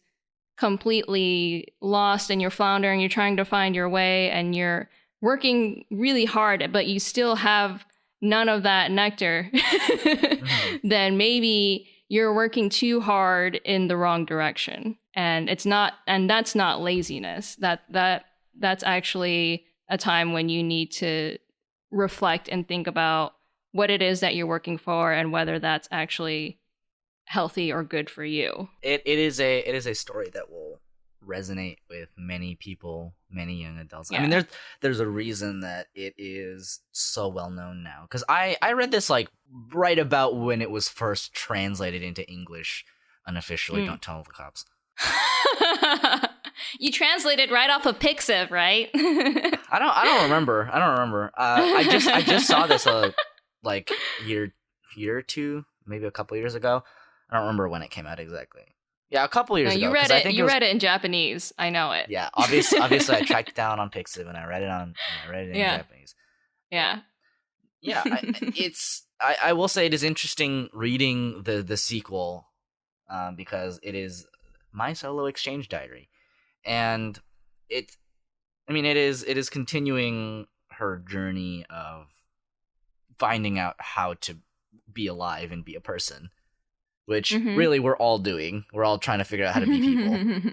completely lost and you're floundering, you're trying to find your way and you're working really hard, but you still have none of that nectar, then maybe you're working too hard in the wrong direction. And that's not laziness. That's actually a time when you need to reflect and think about what it is that you're working for and whether that's actually healthy or good for you. It is a story that will resonate with many people, many young adults. I mean, there's a reason that it is so well known now, because I read this like right about when it was first translated into English unofficially. Don't tell the cops. You translated right off of Pixiv, right? I don't remember. I just saw this like year or two, maybe a couple years ago. I don't remember when it came out exactly. Yeah, a couple years ago. You read it in Japanese. I know it. Yeah, obviously I tracked it down on Pixiv and I read it in Japanese. Yeah. Yeah, I will say it is interesting reading the sequel, because it is my solo exchange diary, and it is continuing her journey of finding out how to be alive and be a person, which really we're all doing. We're all trying to figure out how to be people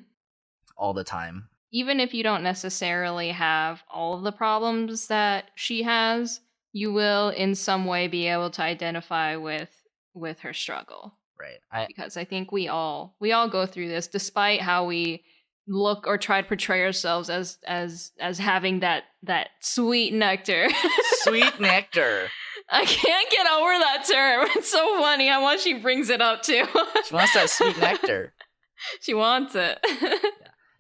all the time. Even if you don't necessarily have all of the problems that she has, you will in some way be able to identify with her struggle. Right. Because I think we all go through this, despite how we look or try to portray ourselves as having that sweet nectar. Sweet nectar. I can't get over that term. It's so funny how much she brings it up too. She wants that sweet nectar. She wants it.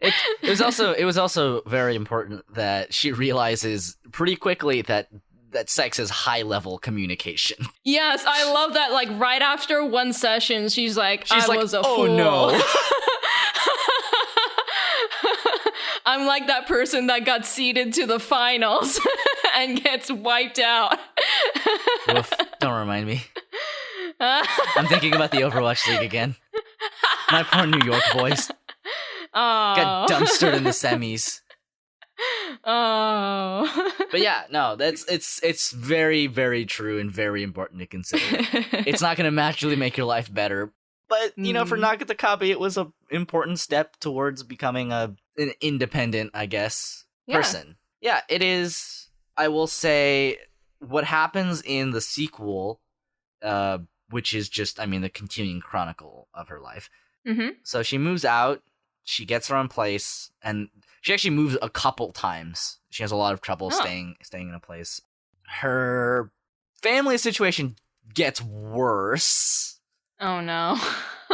It was also very important that she realizes pretty quickly that sex is high-level communication. Yes, I love that. Like, right after one session, she's like, I was a oh, fool. No. I'm like that person that got seeded to the finals and gets wiped out. Oof, don't remind me. I'm thinking about the Overwatch League again. My poor New York boys. Got dumpstered in the semis. Oh. But yeah, no, it's very, very true and very important to consider. It's not going to magically make your life better. But, you know, for Nagata Kabi, it was an important step towards becoming an independent, I guess, person. Yeah, it is. I will say what happens in the sequel, which is just, I mean, the continuing chronicle of her life. Mm-hmm. So she moves out, she gets her own place, and she actually moves a couple times. She has a lot of trouble staying in a place. Her family situation gets worse. Oh, no.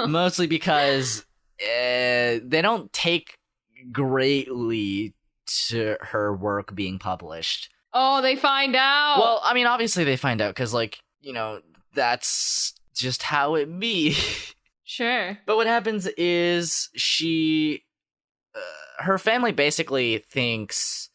Mostly because they don't take greatly to her work being published. Oh, they find out. Well, I mean, obviously they find out because, like, you know, that's just how it be. Sure. But what happens is her family basically thinks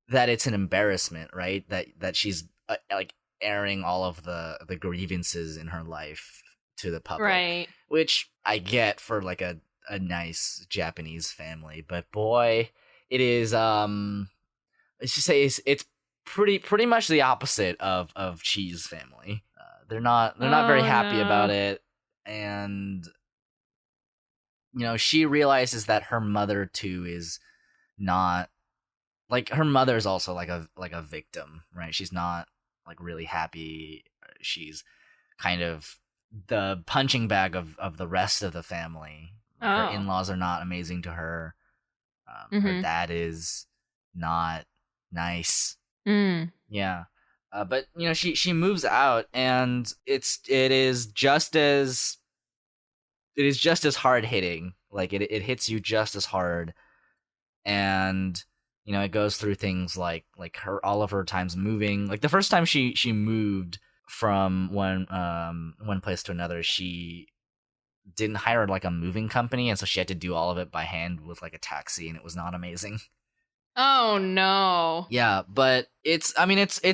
that it's an embarrassment, right? That she's like airing all of the grievances in her life to the public, right? Which I get for like a nice Japanese family, but boy, it is let's just say it's pretty much the opposite of Chii's family. They're not very happy about it, and you know, she realizes that her mother too is not like, her mother's also like a victim, right? She's not like really happy. She's kind of the punching bag of the rest of the family. Her in-laws are not amazing to her. Her dad is not nice. Yeah. But you know, she moves out, and it is just as hard hitting. Like it hits you just as hard, and you know, it goes through things like all of her times moving. Like the first time she moved from one place to another, she didn't hire like a moving company, and so she had to do all of it by hand with like a taxi, and it was not amazing. Oh no. Yeah, but it's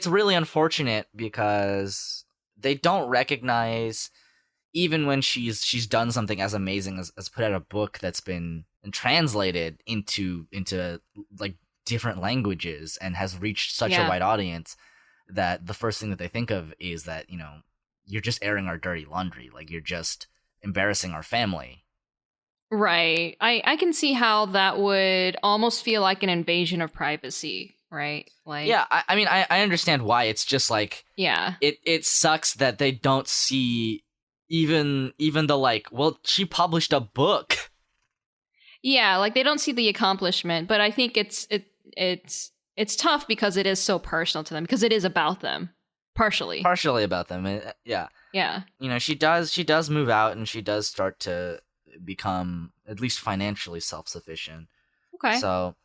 really unfortunate because they don't recognize, even when she's done something as amazing as put out a book that's been translated into like different languages and has reached such a wide audience, that the first thing that they think of is that, you know, you're just airing our dirty laundry, like you're just embarrassing our family. Right. I can see how that would almost feel like an invasion of privacy, right? Like, yeah, I mean, I understand why. It's just like, yeah, it sucks that they don't see even the like, well, she published a book. Yeah, like they don't see the accomplishment, but I think it's tough because it is so personal to them, because it is about them, partially about them. Yeah. You know, she does move out, and she does start to become at least financially self-sufficient. Okay. So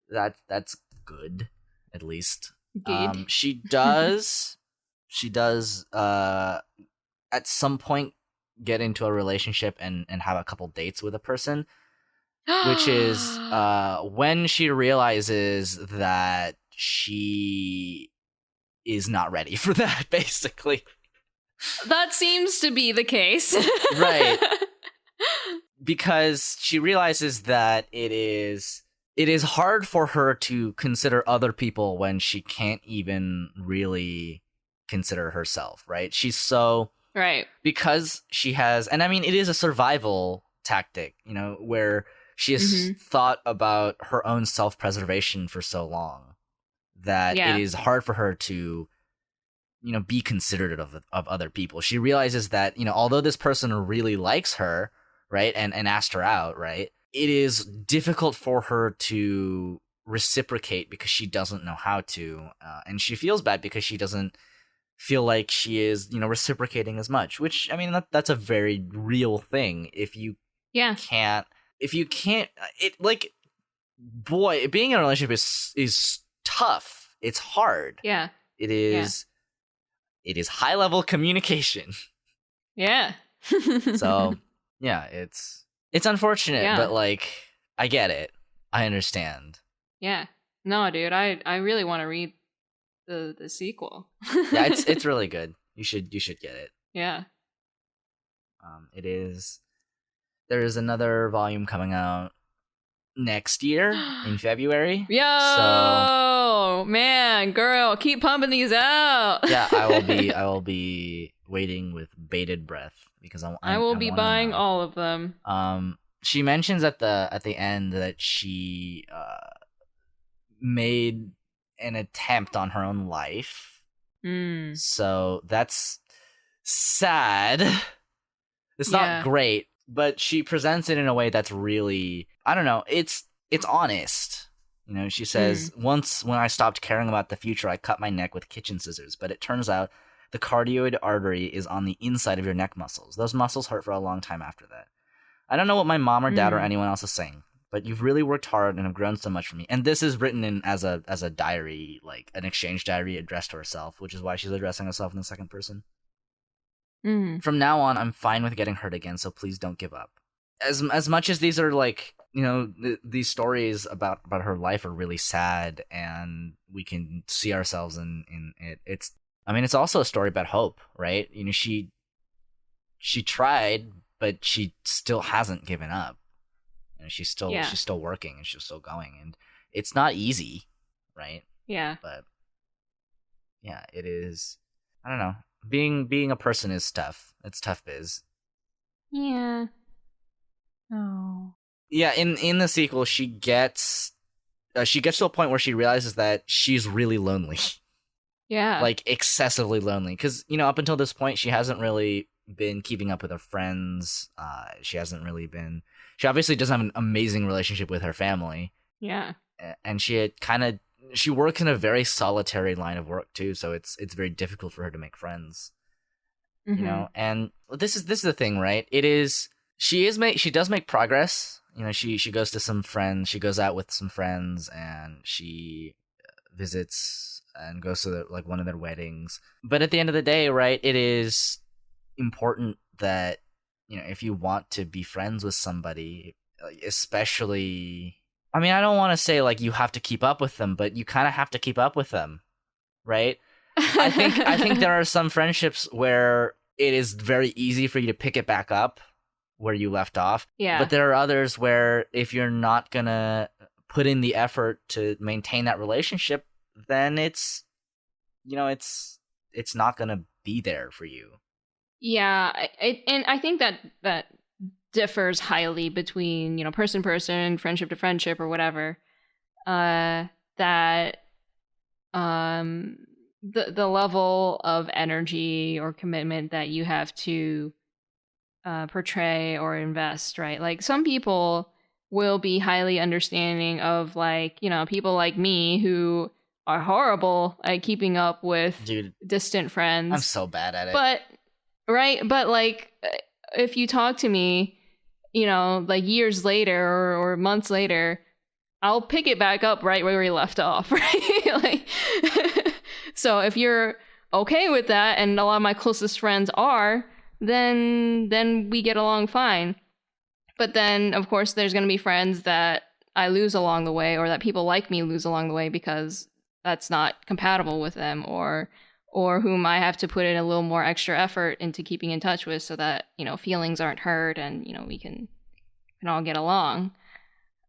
that's good, at least. Good. She does at some point get into a relationship and have a couple dates with a person, which is when she realizes that she is not ready for that, basically. That seems to be the case. Right. Because she realizes that it is hard for her to consider other people when she can't even really consider herself, right? She's so... Right. Because she has... And I mean, it is a survival tactic, you know, where she has thought about her own self-preservation for so long that it is hard for her to, you know, be considerate of other people. She realizes that, you know, although this person really likes her, right, and asked her out, right, it is difficult for her to reciprocate because she doesn't know how to, and she feels bad because she doesn't feel like she is, you know, reciprocating as much, which, I mean, that's a very real thing. If you can't, it, like, boy, being in a relationship is tough. It's hard. Yeah. It is high level communication. Yeah. So yeah, it's unfortunate, but like, I get it. I understand. Yeah. No, dude, I really want to read the sequel. Yeah, it's really good. You should get it. Yeah. It is. There is another volume coming out next year in February. So Yo, man, girl, keep pumping these out. yeah, I will be waiting with bated breath because I will be wanna buying know. all of them. She mentions at the end that she made an attempt on her own life. So that's sad. It's not great, but she presents it in a way that's really, I don't know, it's honest. You know, she says, once when I stopped caring about the future, I cut my neck with kitchen scissors, but it turns out the cardioid artery is on the inside of your neck muscles. Those muscles hurt for a long time after that. I don't know what my mom or dad or anyone else is saying, but you've really worked hard and have grown so much for me. And this is written in as a diary, like an exchange diary addressed to herself, which is why she's addressing herself in the second person. From now on, I'm fine with getting hurt again, so please don't give up. As much as these are like, you know, these stories about her life are really sad, and we can see ourselves in it. It's also a story about hope, right? You know, she tried, but she still hasn't given up. You know, she's still working and she's still going, and it's not easy, right? Yeah. But yeah, it is. I don't know. Being a person is tough. It's tough biz. Yeah. Oh. Yeah, in the sequel, she gets to a point where she realizes that she's really lonely. Yeah. Like excessively lonely, because you know, up until this point, she hasn't really been keeping up with her friends. She obviously doesn't have an amazing relationship with her family. Yeah. And she works in a very solitary line of work too, so it's very difficult for her to make friends. You know, and this is the thing, right? She does make progress. You know, she goes to some friends, she goes out with some friends, and she visits and goes to one of their weddings. But at the end of the day, right, it is important that, you know, if you want to be friends with somebody, especially, I mean, I don't want to say like you have to keep up with them, but you kind of have to keep up with them, right? I think there are some friendships where it is very easy for you to pick it back up where you left off. Yeah. But there are others where if you're not gonna put in the effort to maintain that relationship, then it's not gonna be there for you. Yeah, and I think that differs highly between, you know, person to person, friendship to friendship, or whatever. That the level of energy or commitment that you have to portray or invest, right? Like some people will be highly understanding of, like, you know, people like me who are horrible at keeping up with distant friends. I'm so bad at it. But like if you talk to me, you know, like years later or months later, I'll pick it back up right where we left off, right? Like, so if you're okay with that, and a lot of my closest friends are, then we get along fine. But then, of course, there's going to be friends that I lose along the way, or that people like me lose along the way because that's not compatible with them, or whom I have to put in a little more extra effort into keeping in touch with, so that, you know, feelings aren't hurt, and, you know, we can all get along.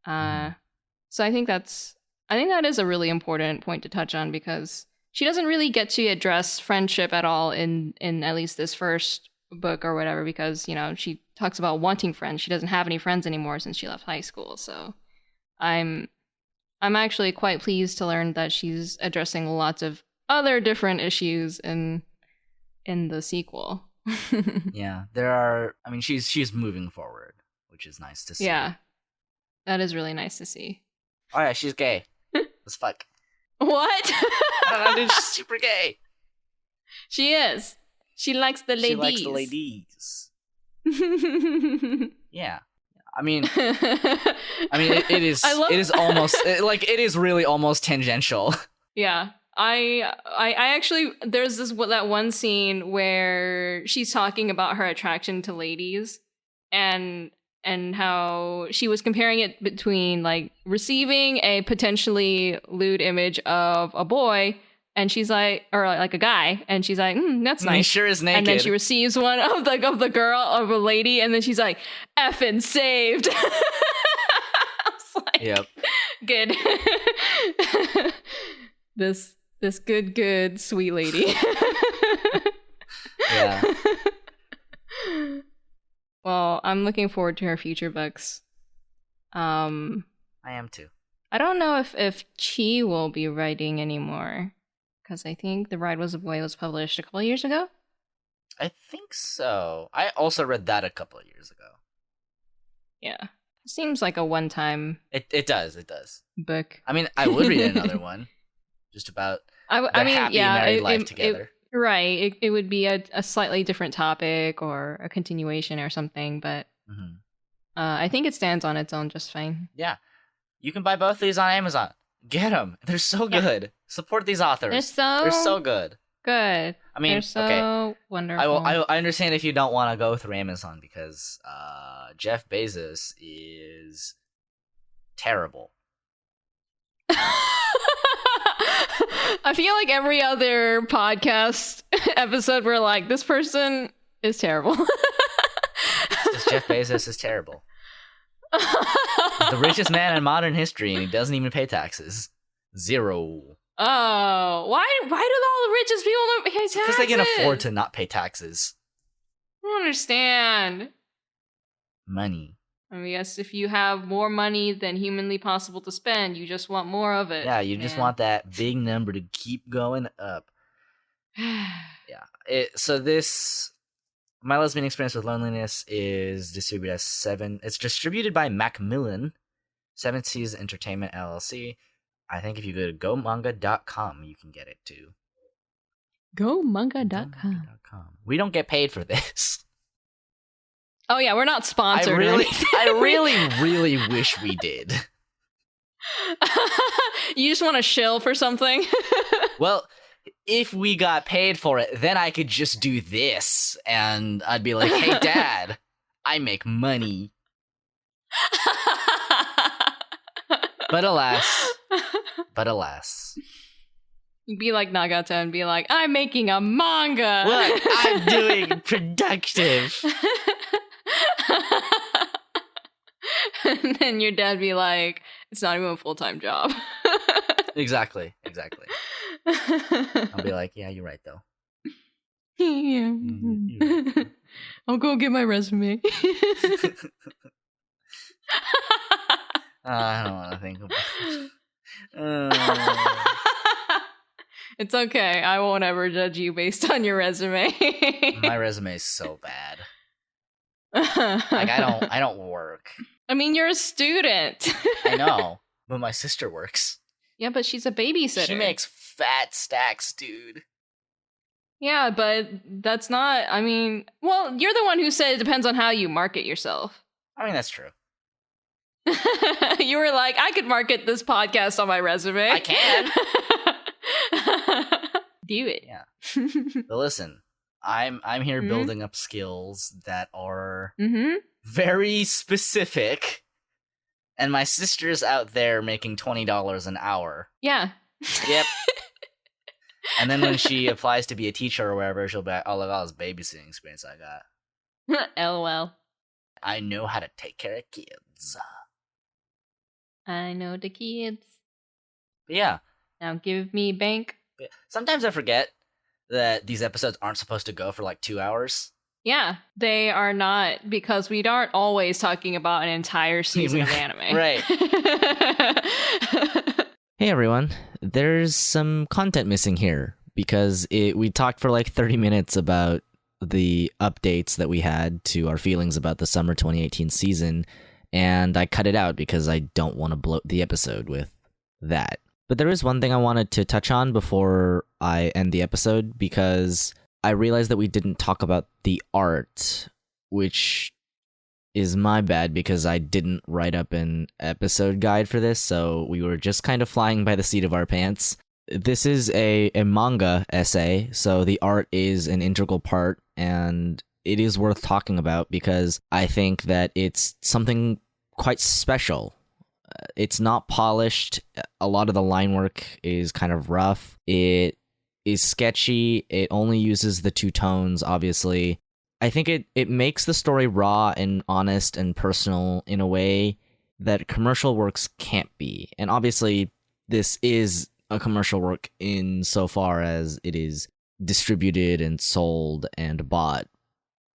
So I think that is a really important point to touch on, because she doesn't really get to address friendship at all in at least this first book or whatever, because, you know, she talks about wanting friends. She doesn't have any friends anymore since she left high school. So I'm actually quite pleased to learn that she's addressing lots of other different issues in the sequel. Yeah, there are. I mean, she's moving forward, which is nice to see. Yeah, that is really nice to see. Oh yeah, she's gay. As fuck. What? I don't know, dude, she's super gay. She is. She likes the ladies. She likes the ladies. Yeah. I mean, it is. It is almost it is really almost tangential. Yeah. I actually, there's that one scene where she's talking about her attraction to ladies, and and how she was comparing it between like receiving a potentially lewd image of a boy, and she's like, or like a guy, and she's like, that's nice. He sure is naked. And then she receives one of the girl, of a lady, and then she's like, effing saved. I was like, yep. Good. This good sweet lady. Yeah. Well, I'm looking forward to her future books. I am too. I don't know if Chii will be writing anymore, because I think The Bride Was a Boy was published a couple of years ago. I think so. I also read that a couple of years ago. Yeah. Seems like a one-time It does. book. I mean, I would read another one. Just about happy married life together. Right. It would be a slightly different topic or a continuation or something, but I think it stands on its own just fine. Yeah. You can buy both of these on Amazon. Get them. They're so good. Support these authors. They're so good. Good. I mean, they're so wonderful. I understand if you don't want to go through Amazon because Jeff Bezos is terrible. I feel like every other podcast episode we're like, this person is terrible. Jeff Bezos is terrible. He's the richest man in modern history, and he doesn't even pay taxes. 0. Oh, why do all the richest people not pay taxes? Because they can afford to not pay taxes. I don't understand. Money. I guess if you have more money than humanly possible to spend, you just want more of it. Yeah, you just want that big number to keep going up. Yeah. So this, My Lesbian Experience with Loneliness, is distributed as It's distributed by Macmillan, 7 Seas Entertainment LLC. I think if you go to gomanga.com, you can get it too. Gomanga.com. We don't get paid for this. Oh yeah, we're not sponsored. I really wish we did. You just want to shill for something? Well, if we got paid for it, then I could just do this, and I'd be like, hey, Dad, I make money. But alas. You'd be like Nagata and be like, I'm making a manga. Look, I'm doing productive. And then your dad be like, it's not even a full-time job. Exactly. I'll be like, yeah, you're right, though. Yeah. I'll go get my resume. I don't want to think about it. It's okay. I won't ever judge you based on your resume. My resume is so bad. Like I don't work. I mean, you're a student. I know, but my sister works. Yeah, but she's a babysitter. She makes fat stacks, dude. Yeah, but that's not, I mean, well, you're the one who said it depends on how you market yourself. I mean, that's true. You were like, I could market this podcast on my resume. I can. Do it. Yeah. But listen, I'm here building up skills that are very specific, and my sister's out there making $20 an hour. Yeah. Yep. And then when she applies to be a teacher or wherever, she'll be like, oh, look at all this babysitting experience I got. LOL. I know how to take care of kids. I know the kids. But yeah. Now give me bank. Sometimes I forget that these episodes aren't supposed to go for like 2 hours. Yeah, they are not, because we aren't always talking about an entire season of anime. Right. Hey everyone, there's some content missing here because we talked for like 30 minutes about the updates that we had to our feelings about the summer 2018 season, and I cut it out because I don't want to bloat the episode with that. But there is one thing I wanted to touch on before I end the episode, because I realized that we didn't talk about the art, which is my bad because I didn't write up an episode guide for this, so we were just kind of flying by the seat of our pants. This is a manga essay, so the art is an integral part, and it is worth talking about because I think that it's something quite special. It's not polished. A lot of the line work is kind of rough. It is sketchy. It only uses the two tones, obviously. I think it makes the story raw and honest and personal in a way that commercial works can't be. And obviously, this is a commercial work in so far as it is distributed and sold and bought.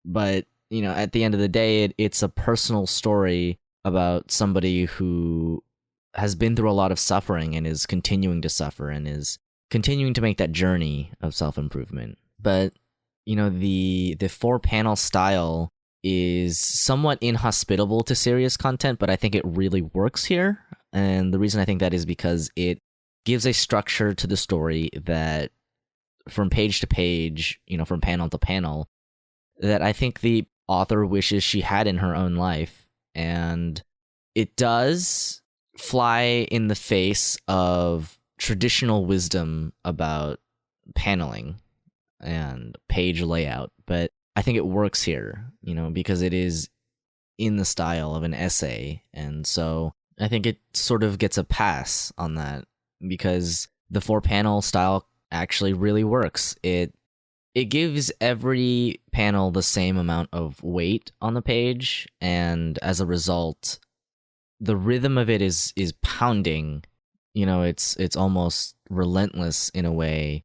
But, at the end of the day, it's a personal story about somebody who has been through a lot of suffering and is continuing to suffer and is continuing to make that journey of self-improvement. But, the 4-panel style is somewhat inhospitable to serious content, but I think it really works here. And the reason I think that is because it gives a structure to the story that from page to page, from panel to panel, that I think the author wishes she had in her own life. And it does fly in the face of traditional wisdom about paneling and page layout, but I think it works here, because it is in the style of an essay. And so I think it sort of gets a pass on that because the 4-panel style actually really works. It gives every panel the same amount of weight on the page, and as a result, the rhythm of it is pounding. It's almost relentless in a way.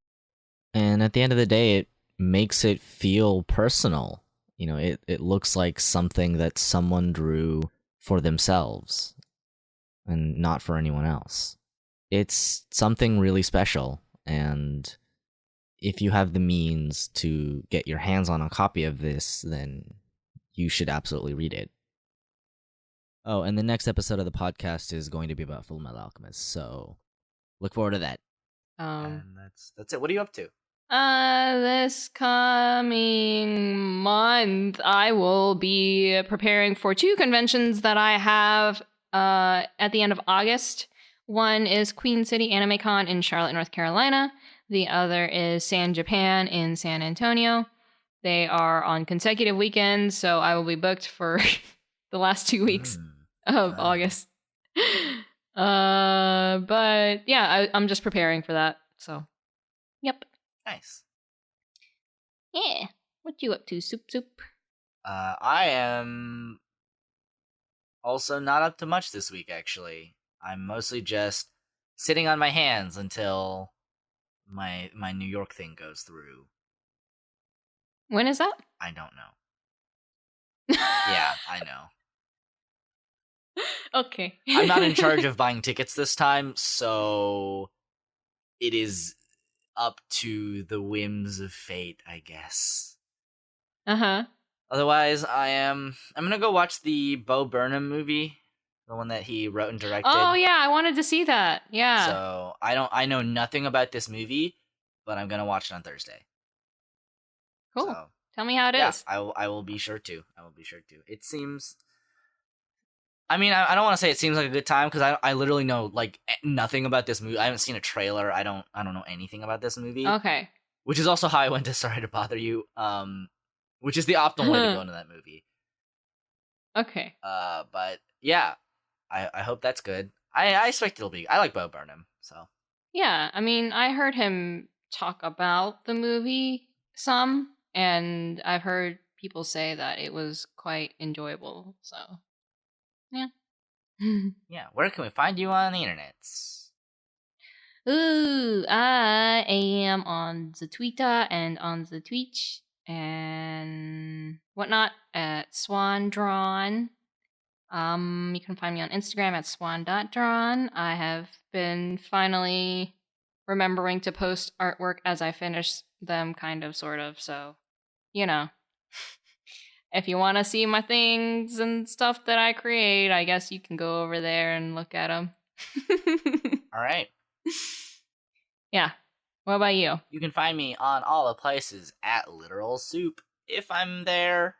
And at the end of the day, it makes it feel personal. It looks like something that someone drew for themselves and not for anyone else. It's something really special, and if you have the means to get your hands on a copy of this, then you should absolutely read it. Oh, and the next episode of the podcast is going to be about Fullmetal Alchemist, so look forward to that. And that's it. What are you up to? This coming month, I will be preparing for 2 conventions that I have at the end of August. One is Queen City Anime Con in Charlotte, North Carolina. The other is San Japan in San Antonio. They are on consecutive weekends, so I will be booked for the last 2 weeks of August. But yeah, I'm just preparing for that. So, yep. Nice. Yeah. What you up to, Soup? I am also not up to much this week, actually. I'm mostly just sitting on my hands until my New York thing goes through. When is that? I don't know. Yeah, I know. Okay. I'm not in charge of buying tickets this time, so it is up to the whims of fate, I guess. Uh-huh. Otherwise, I'm gonna go watch the Bo Burnham movie, the one that he wrote and directed. Oh yeah, I wanted to see that. Yeah. So I know nothing about this movie, but I'm gonna watch it on Thursday. Cool. So, tell me how it is. I will be sure to. It seems. I mean, I don't want to say it seems like a good time because I literally know like nothing about this movie. I haven't seen a trailer. I don't know anything about this movie. Okay. Which is also how I went to Sorry to Bother You. Which is the optimal way to go into that movie. Okay. But yeah, I hope that's good. I expect it'll be. I like Bo Burnham, so. Yeah, I mean, I heard him talk about the movie some, and I've heard people say that it was quite enjoyable. So, yeah. Yeah, where can we find you on the internet? Ooh, I am on the Twitter and on the Twitch and whatnot at SwanDrawn. You can find me on Instagram at swan.drawn. I have been finally remembering to post artwork as I finish them, kind of, sort of. So, if you want to see my things and stuff that I create, I guess you can go over there and look at them. All right. Yeah. What about you? You can find me on all the places at Literal Soup. If I'm there,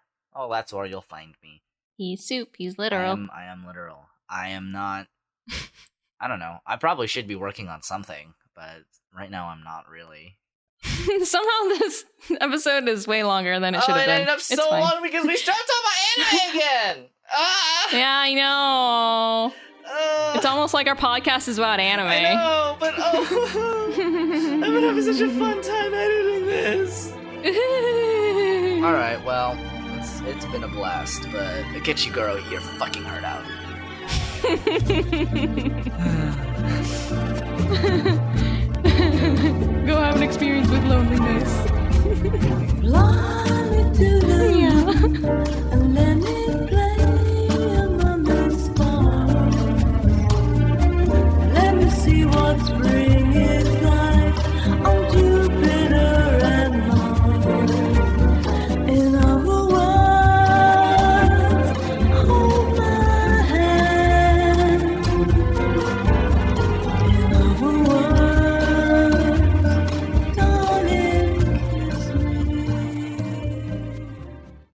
that's where you'll find me. He's soup. He's literal. I am literal. I am not. I don't know. I probably should be working on something, but right now I'm not really. Somehow this episode is way longer than it should have been. It ended up so long because we started talking about anime again. Yeah, I know. It's almost like our podcast is about anime. I know, but I've been having such a fun time editing this. All right, well, it's been a blast, but get you, girl, eat your fucking heart out. Go have an experience with loneliness.